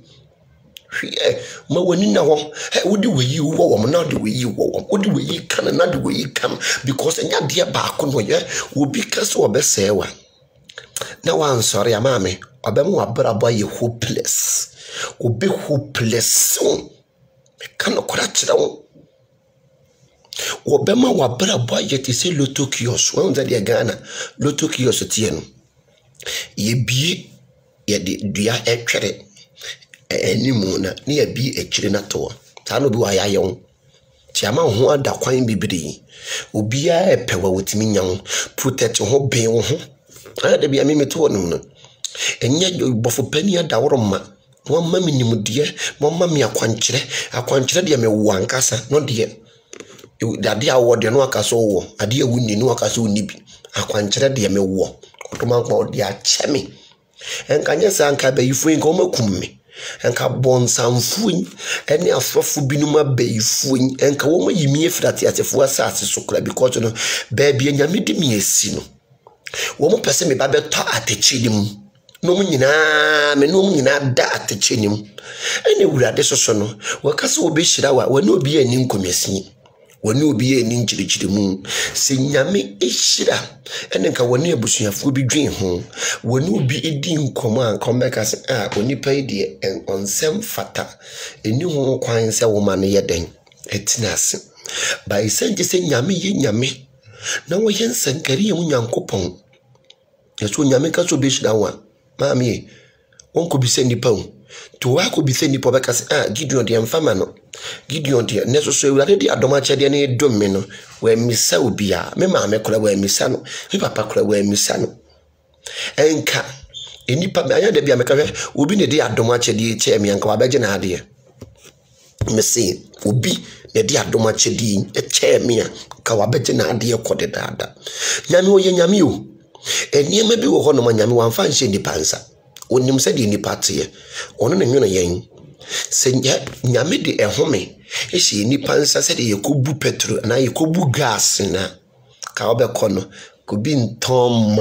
hwie ma wani na ho wodi weyi wo mo na de weyi wo wodi weyi kan na de weyi kan because enya de ba ko no ye obi kase wo be sewa na wan sorry amame obem wa brabo ye hopeless obi hopeless kan okora kira wo obema wa brabo ye te se loto kios won za de Ghana loto kios tie no ye bie ye de dua etwere enimu na ne ya bi ekire na to ta no bi wa ya ye ti ama ho ada kwan bibiri obi a epewa wotimi nyan protect ho ben ho ada bi ameme to no no enya bofo pani ada woroma won ma minimudie won ma me akwankire de me wo ankasa no de ade awode no akaso wo ade awuni no akaso woni bi akwankire de me wo otomankwa de a cheme enkanye sanka bayifu enka makum me enka bonsamfuin ene afofo binuma bayifuin enka wo mayimi efirate atefo asase sokra because no baby nyame di mi esi no wo mo pese me ba beto atechinim no mu nyina me no mu nyina da atechinim ene wurade soso no wakase obi hira wa wani obi ani nkomesi wani obi ani nchirichiri mu se nyame ehira ene nka wani abusuafo bi dwen ho wani obi edi nkomo ankomeka se onipa ide onsem fata eni ho kwan se wo ma ne yeden etinase ba isenje se nyame ye nyame na wo yensankari ye munyankopon yeso nyame ka so be hira wa maami wonko bi se nipa hu to wa ko bi se nipa beka se Gideon de mfama no Gideon de neso so ewurade de adoma chede ne dom me no wa misa obi a me maame kora wa misa no me papa kora wa misa no enka enipa me anya de bia me ka hwe obi ne de adoma chede che me anka wa beje na ade me se obi ne de adoma chede che me anka wa beje na ade kode dada nyame o ye nyame o eniema bi wo ho no ma nyame wa mfa nche nipa nsa onim se de nipa tie ono na nwono yen se nyame de ehome ehye nipa nsa se de yekobu petrol na yekobu gas na ka obekọ no ko bi nton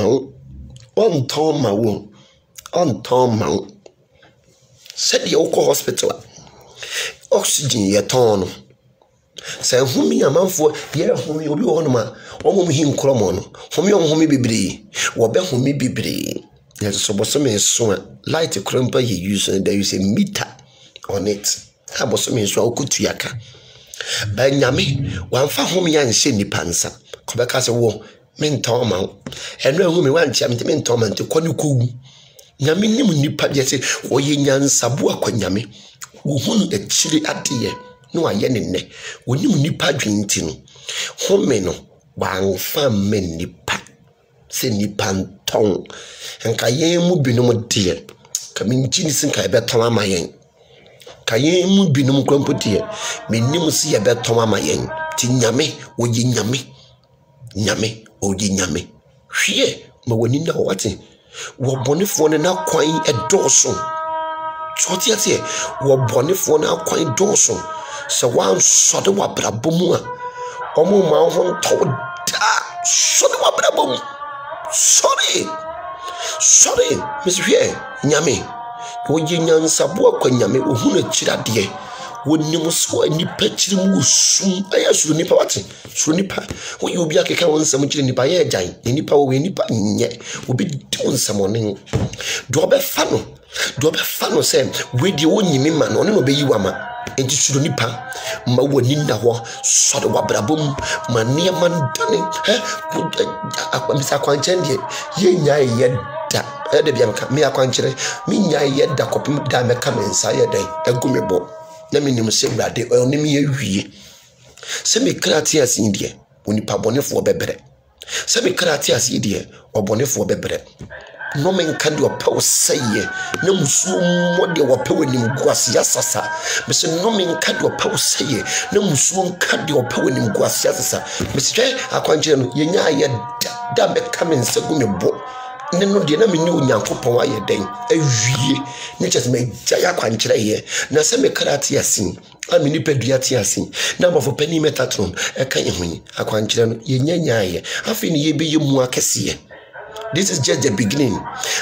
ma wo on Tom Mount. Said the Oko Hospital. Oxygen ye ton. Say whom me a man for ye whom you be on ma, whom him cromon, whom you whom be bree, or be whom me be bree. There's some so light crumper you use, and there is a meter on it. I was so good to yaka. By Yami, one for whom yan shinny pansa, Cobacas a war, men torment, and no woman want champion torment to Quanuku. Yami nipa yesi, or yan sabua quanyami, who the chili at the no I yenine, when you nipa drinking. Homeno, one farm men nipa, say nipan tongue, and Kayen be no more dear. Coming jeans and Kaibetoma mayen. Kayen be no grumpo dear, me nimusi a bet Toma mayen, Tinyame, or yinyame, Nyame, or yinyame. She, but when you know what in. Wa bonifone na kwan edoso chotiate wa bonifone na kwan doso se wan sode wa brabomu a omo ma ho to da sode wa brabomu sorry miswie nyame wo ginyan sabo akwa nyame ohunu chirade wonim so nipa chirim usum aya suru nipa wate suru nipa wo yi obi akeka wonsam chiri nipa ye agyan nipa wo nipa nye obi wonsam onen do be fa no say we di wonyimi ma no ne no be yiwa enti suru nipa ma woni na ho sode wabrabom ma ne man dane akwamisa kwanchan die ye nyae ye da de bia me akwankyere me nyae ye da kopim da me kamensa ye den agumebo na minim se brade onim ye wie se me krati asindie onipa bonefo bebere se me krati asindie obonefo bebere no men kan do paw seye na musu mode wo paw nim guase asasa me se no men kan do paw seye na musu kan do paw nim guase asasa me se twa akwankyere no ye nya ye da me kamensa gumebo neno de na meni onyankopon aye den awie ne kyese me gya kwankere ye na se me karate asin amini pedua ti asin na bofo pani metatron e kan ehuni akwankere no ye nyanyaye afi ne ye be yemu akese. This is just the beginning.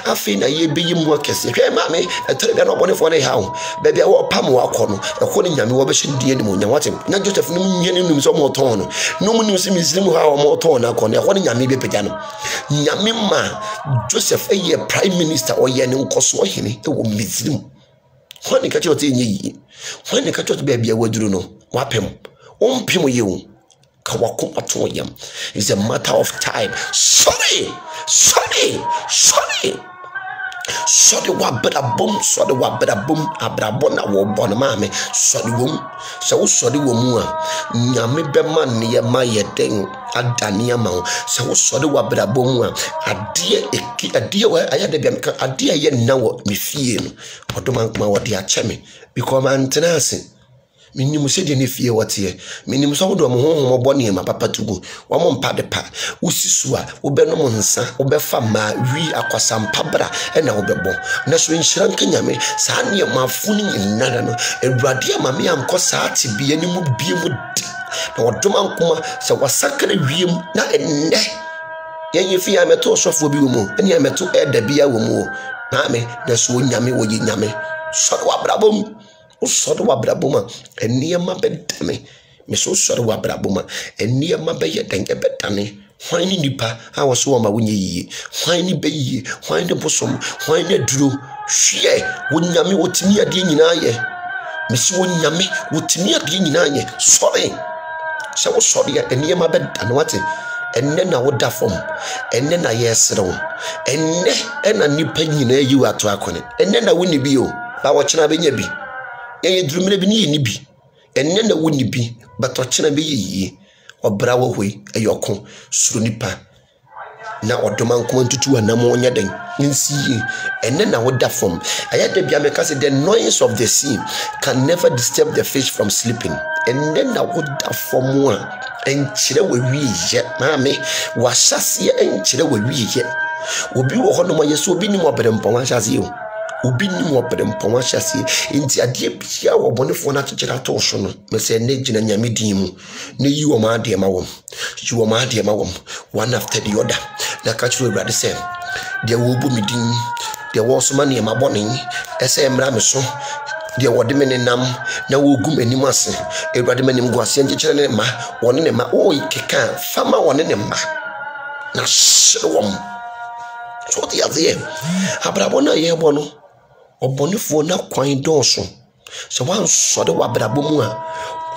I feel that ye be more kesi. Hey, mammy, I tell you, no money for the how. Baby, I will palm walk on. According to me, what should the enemy want him? Not just a new some more tone. No one knows him how more tone. I call according to me, Pejano. Yamima, Joseph, a prime minister or Yanu Koswahini, it will miss him. When the catch your thing, when the catch your baby, I would do no. Wapem, pimo you. It's a matter of time. Sorry, wabra boom, abrabona wo bonamame, sorry wom, so sorry womua, Yami Beman near my yetting, Adania Mount, so sorry wabra bomua, a dear, I had a dear yet now, me feel, or do my what dear chemi, because I'm tenacing. Minim se de ne fie wote minim so do mo honhom bone ma papa tugu wa mo mpa de pa usisu a wo be no mo nsa wo be fa ma wi akwasampa bra e na wo be bo na so nhira nkanyame sa ne ma funi nyinara no ewurade ma me am ko sa ati bia ni mu bia mu na wodoma nkoma se wasakara wiem na enne yenye fie ameto sofo bi wo mu ene ameto eda bia wo mu na me na so nyame wo yi nyame so wa brabom Usoro wa brabuma eniema bedame me so usoro wa brabuma eniema be yedenge bedane hwan ni nipa a wo so ma wonye yiye hwan ni be yiye hwan ni bosom hwan ni duro hwe wonyame wotimi ade nyina ye me si wonyame wotimi ade nyina ye sorry se wo sorry eniema bedane wate enne na wo da fom enne na yesrew enne ena nipa nyina yi wato akone enne na woni bi o ba wo kina benya bi ye drumire bi ni bi enne na woni bi bato kina be yi obra wo hoi ayoko suru nipa na odoma nkoma ntutu anam onya den nsi enne na wo da fom ayade bia meka say the noise of the sea can never disturb the fish from sleeping enne na wo da fom a enchire we wiye maame wa hyase enchire we wiye obi wo hono mo yeso obi ni mo bere mpon hyase o obi ni mo bere mpon hyase enti ade bia wo bonefo na kyekira to so no me se ne gina nyame din mu ne yi wo ma ade ma wo yi wo ma ade ma wo one after the other na ka kyerɛ Awurade sɛ de wo bu mi din de wo so ma ne ma bɔne ɛsɛ emra me so de wode me nenam na wo gu manim ase ewurade manim gu ase nkyekere ne ma wone ne ma o ikeka fama wone ne ma na hyewom so the azie abrabo na ye bo no obonefo na kwan dɔɔso so wan sɔde wa abrabo mu a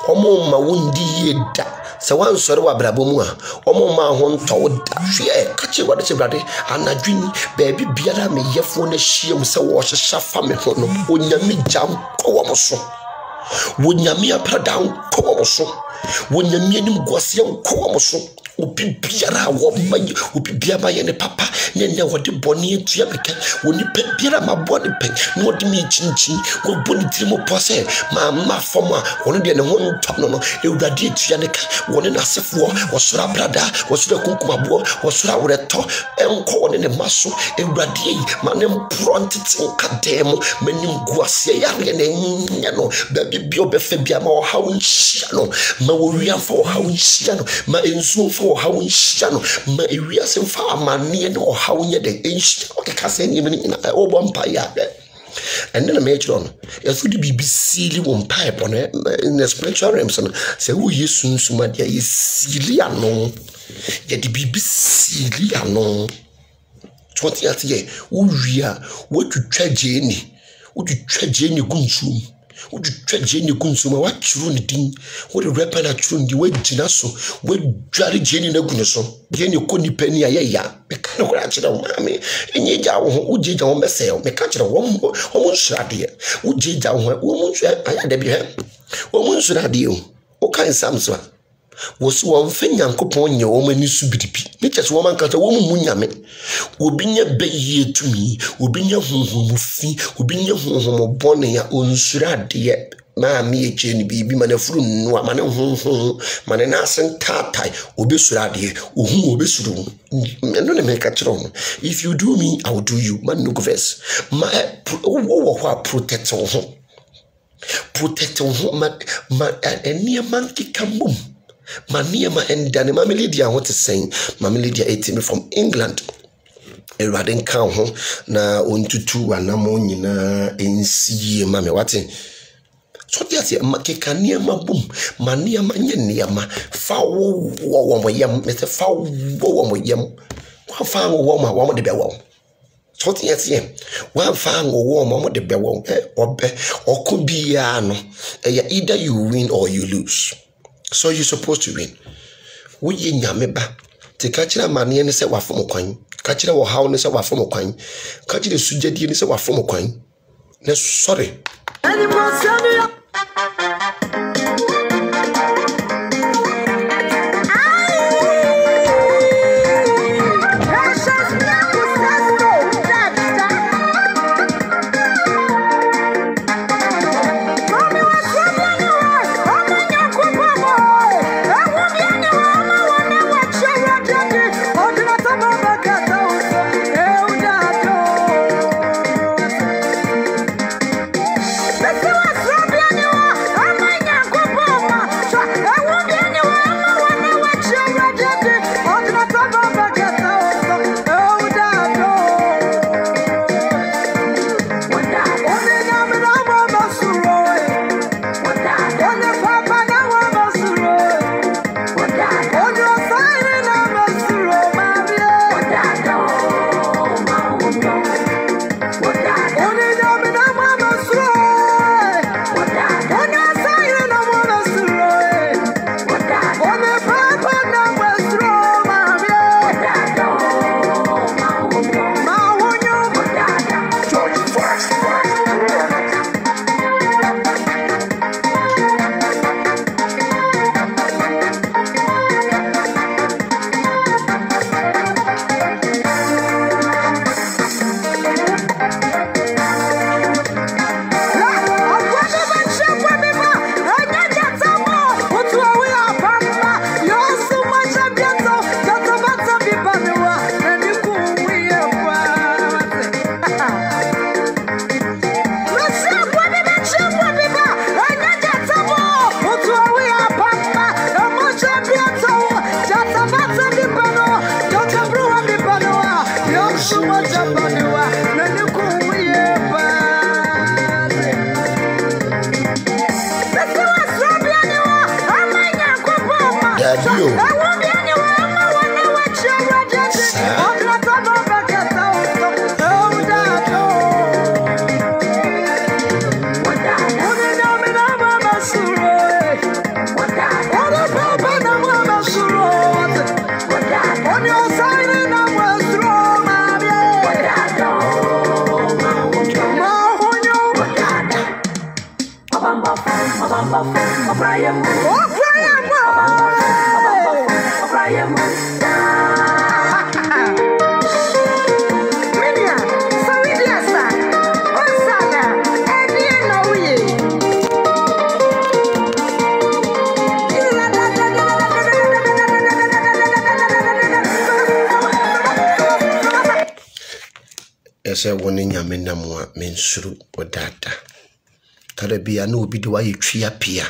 omo ma wondi yeda se wan sɔre wa abrabo mu a omo ma ho ntɔ da hwe ka che wade che brade anadwini baabi biara me yefo na hiem se wo hyehya fa me ho no onyame jam kɔ wo mo so wonyame aprada kɔ wo mo so wonyame nim guase kɔ wo mo so obi biara wo mayi obi biara ye ne papa ne wode bɔne atua beka woni pe biara ma bɔne pe no de me chinchin wo bɔne tiri mo pose ma fom a wono de ne ho ntɔ no ewurade atua ne ka woni na sefo wo sora brada wo sora kunkumabo wo sora woreto enko woni ne maso ewurade yi ma ne mpronte nka dem manim guase ya ne nya no ba bi obefa bia ma wo hawo nhyia no ma wo wiamfa wo hawo nhyia no ma ensu for how nhyia no ma ewiase fa amane ne how nye de nhyia okeka se ni mini na obo mpa ya and then me chiro no yaso di bibisili wo mpa ebo no in the spiritual realms no se wo yesunsuma dia yesili ano ye di bibisili ano twoti ati ye wo wia wo twetwa jeni gunsum wo twetwa jeni gunsum wa chiro ne din wo de repa na chiro ndi wo gina so wo dware jeni na gunu so jeni ko ni pani ayeya me ka no kra chira wo mame enye ja wo jeja wo mesel me ka chira wo nsrade wo jeja wo nsrade aya de bi he wo nsrade o kan samso wo so wo mfanyankopon nye wo mani su bidibi me kyese wo man kata wo mu nyame obi nya beye tumi obi nya honhomufi obi nya honhomobone ya onsrade ye ma me eche ni bibi manafuru no amane honhom mane na asentatai obi surade ohun obi suru no ne me ka kire ho if you do me I will do you man no go verse ma wo protect ho ma enia man kikambum Maniama and Danny Mammy Lydia, what is saying? Mammy Lydia 18 from England. A riding cow na untutu anamonina in see mammy watching. So that's it, Makikania boom, Mania Maniama, foul warm with yam, Mr. Foul warm with yam. One foul warm the bell. So that's it, one foul warm with the bell, or could be either you win or you lose. So you're supposed to win. We nyame ba. Te kachira mane ne se wafom kwan. Kachira wo hawo ne se wafom kwan. Kachira sujadi ne se wafom kwan. Ne sorry. Daddy, Yes, I want in Yaminamua means through or data. Tarabia no be do I tree appear.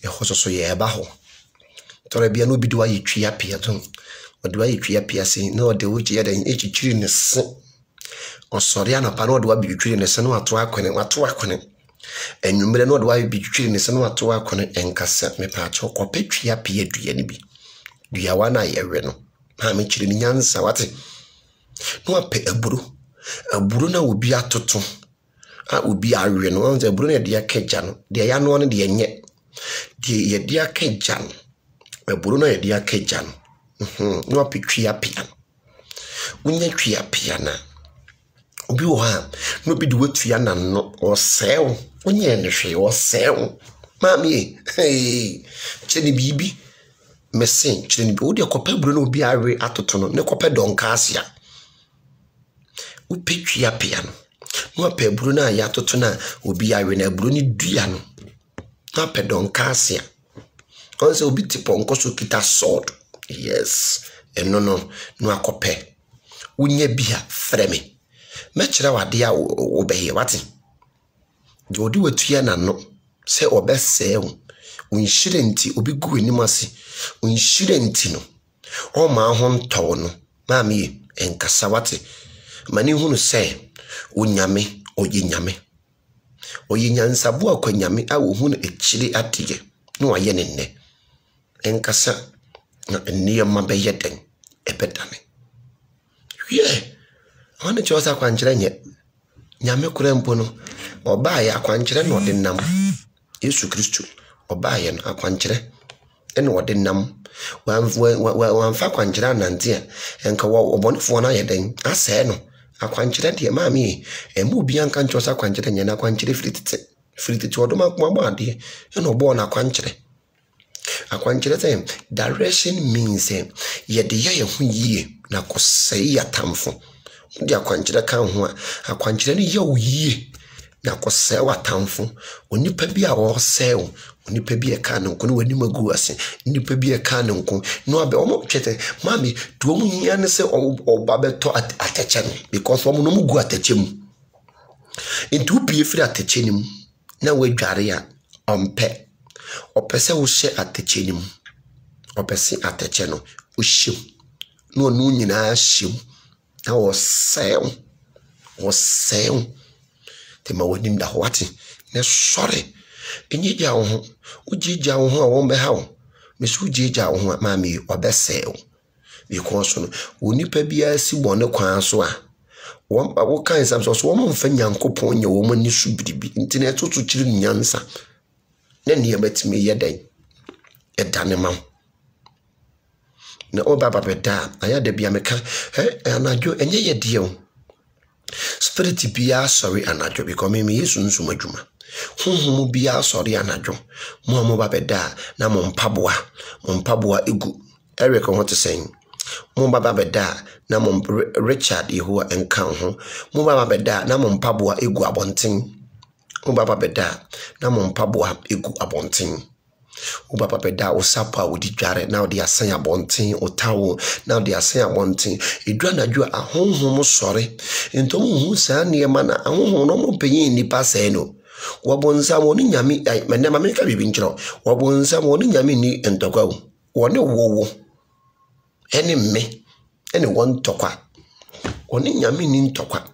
A horse so ye abaho. Tarabia no be do I tree appear. Or do I tree appear saying no, the witch yet in each tree in the sun. Or Soriana Pano do I be treating the sun what to work on it, what to work on it. And you may not do I be treating the sun what to work on it and cassette me patch or petri appear to any be. Do ya one eye a reno? I'm in Chilinians, what it? No, I pay a bruna will be a toto. I will be a reno, the bruna dear Kajan, the young one, the yet. The dear Kajan, a bruna dear Kajan. No petria pian. When you tree a piana. Buha, no be do it fiana no or sell. When you energy or sell. Mammy, hey, Chenny Bibi. Messin, Chenny Bodia Copper Bruno be a re atotono, no copper don cassia. Upitria piano. No pe Bruna yatotona will be a rena bruni diano. No pe don cassia. Also be tipon cosu kita sword. Yes, and no a copper. Unye bia freme. Mechra wadia obey what? You do it fiana no. Say or best say. Unshirenti obi gu animasi. Unshirenti no. O ma hon tono. Mami en kasawati. Mani hunu say. Unyame oye nyame. Oye nyansabu akwa nyame a wo hunu echiri atige. No aye nenne. En kasa na niyama beye den. Epedane. Yeah. Wane chosa kwa nchire nye. Nyame kure mpono. Obaye akwa nchire no de nam. Yesu Kristo. Obaye no akwa nchire. Eno de nam. Wanfa kwa nchire anantia. Enka obonifo na yeden. Ase no. Akwa nchire de mami. Emu bi anka nchosa kwa nchire nye na akwa nchire fritite. Fritite odoma kuma ade. Eno obo na akwa nchire. Akwa nchire say direction means yede ye hu yie na kosei atamfo. Ndi akwankyere kan ho akwankyere ne ye oyi na kosɛ watamfo onipa bi a wo sɛ onipa bi e kan nko no wani magu ase onipa bi e kan nko no abe omo twete mami do mu hia ne sɛ oba beto atache no because omo no mu gu atache mu ntu pie firi atache nim na wadware a ompe opese wo hye atache nim opese atache no wo hyem no no nyina hyem na wo sɛ tema wonim da wati ne sore enye gya wo ho ugigya wo ho a wo be ha wo mesu ugigya wo ho ma me obese wo because no onipa bia si bone kwan so a wo kan sam so wo mfa nyankopon nya wo mani su biribi ntine tutu kiri nyansa na ne yebetime yeden edane ma na obaba beda aya da bia meka anadwo enye yede o spirit bia sorry anadwo because me Yesu nsum adwuma honhom bia sorry anadwo mo babeda na mo mpaboa egu Eric what to say mo babeda na mo Richard Yehowa enka ho mo babeda na mo mpaboa egu abonten mo babeda na mo mpaboa egu abonten Ubaba beda osapa udijare now they are saying abontin otawo now they are saying abontin edwa na dwa ahonhom sore ento hu sa ne ma na ahonhom no mo penyin nipa sai no wabonza mo ni nyame mena ma meka bibi nkyro wabonza mo ni nyame ni entokwa woni wowo eni me eni won tokwa woni nyame ni ntokwa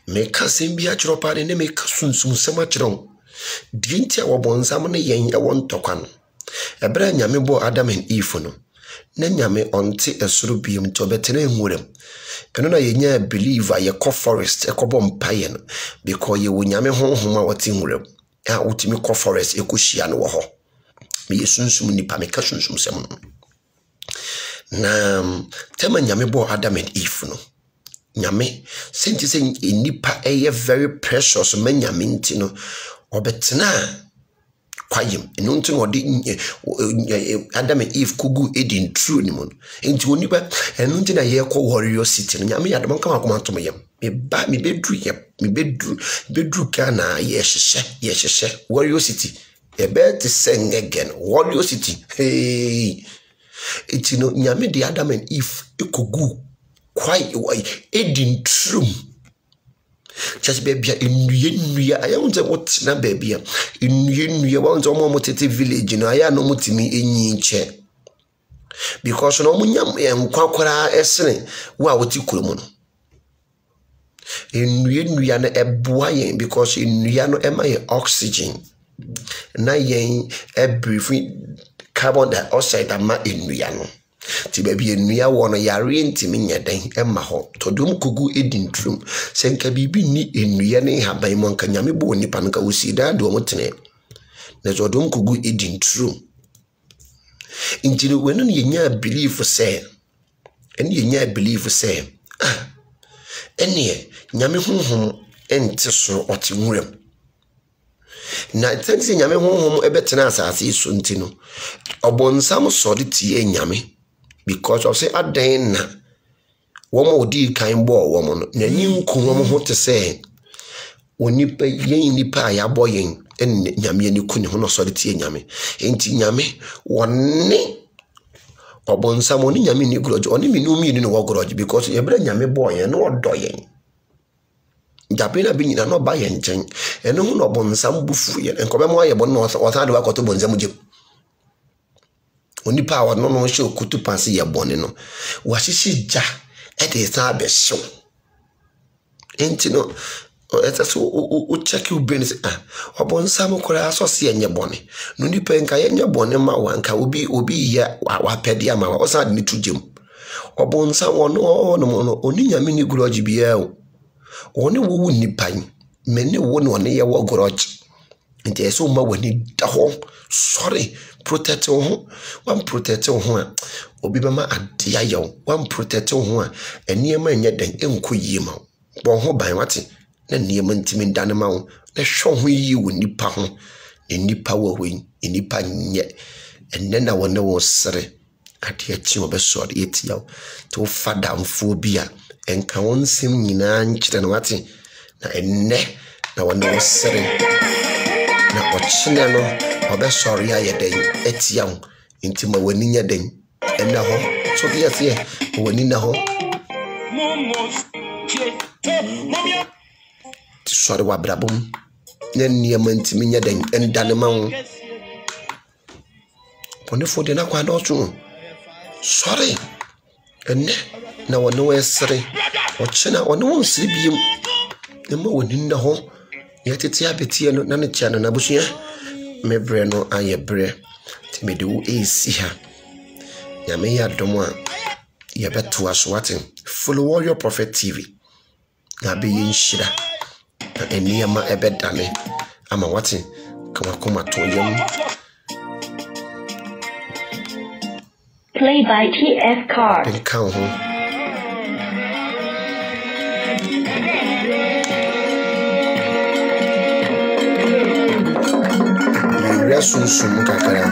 meka sembi a kyro pa ne meka sunsum sema kyro Dintia wabonza mo ne yen e won tokwa no Ebra nyame bo Adam and Eve no. Na nyame onte esoro biom to betena enwurem. Eno na yenya believer ye ko forest e ko bom paye no because ye wo nyame honhom a wote enwurem. A wotimi ko forest e ko hia no wo ho. Me yesunsum nipa me ka sunsum sem no. Na tema nyame bo Adam and Eve no. Nyame senti se nipa eye very precious man nyame nti no obetena kwayem eno nti no de Adam and Eve kugu edin true ni mo nti onipa eno nti na ye ko warrior city no nyame yadom kama komantom yem me bedru kana ye hyehyɛ warrior city e bet sing again warrior city hey iti no nyame de Adam and Eve ekogu quite edin true just baby nnua aya wonte what na baby nnua wonte omo tete village no aya no mutimi enyi nche because no munyam enkwakora esene wa woti kuromu no nnua na eboa yen because nnua no ema ye oxygen na yen e breathe carbon dioxide ama nnua no ti baby ennua wono yare ntimi nyeden emma ho todum kugu edin trum senka bibi ni ennua ne haban mo nka nyame bo nipa nka osida do motene na todum kugu edin trum intini wenu yenya believe say enie nyame honhom ente so oti nwurem na tsanti nyame honhom ebetena asase so ntino obonsam so de tie nyame because of say adan na womo odi kan bo womo no na nyinku womo ho te say onipa yen nipa ya boyen en nyame ni kuni ho no so de tie nyame enti nyame wonne obonsam oni nyame ni grudge oni minu mi ni no grudge because yebra nyame boyen no odoyen japena bi nyina no ba ye nchen eno hu no obonsam bufu ye enkobe mo aye bo no otade wa koto bonzam je onipa wa no hye okutu panse ye bone no wa hyehyɛ ja e de sa be hyew enti no etaso o check you brain say obonsam kora asose enye bone no nipa nka ye enye bone ma wa nka obi ya wa pede ama wa osa de tujem obonsam no oni nyame ni grudge bia o oni wo nipa mene wo no ne ye wo grudge enti eso ma wani da ho sorry protect ho one protect ho a obi bema ade ayew one protect ho a eniema enye den enko yima bon ho ban wate na niema ntimi ndane ma wo na hwo ho yi wo nipa ho nipa wo ho nipa nye enne na wo ne wo sere ade achi wo be so de etia to fada mfo bia enka won sim nyina nkyere na wate na enne na wo ne wo sere na ochine no obe sorry ayeden etia ho nti ma wani nya den enna ho so de atie wani na ho sorry wa brabum na niema ntimi nya den endane ma ho pone fo de na kwa do tu sorry enne na woni wesere ochina woni won siri biem ema woni na ho yetete abetie no na ne chiano na busua mebre no aye bre ti me de wo esi ha nyame ya dom a ye beto aso wate follow Warrior Prophet TV na be yinshira na eniema ebedane ama wate kama to yem. Play by TF Card. Den kan ho Sunsum kakara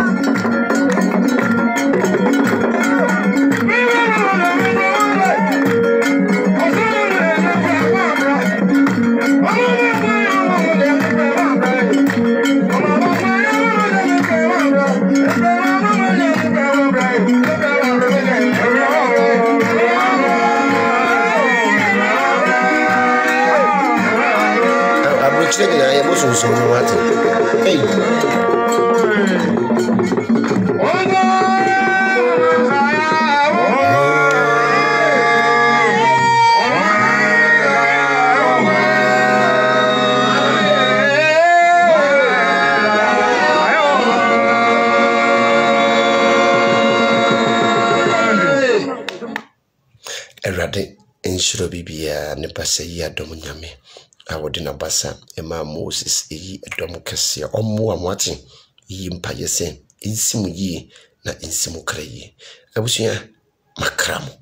abrochire na ye musunsun wate hey Erade enshiro bibia ne basa yi adom nyame awode na basa ema Moses yi adom kese omo amwate yi mpaye se insimu yi na insimu kra yi abusua makramo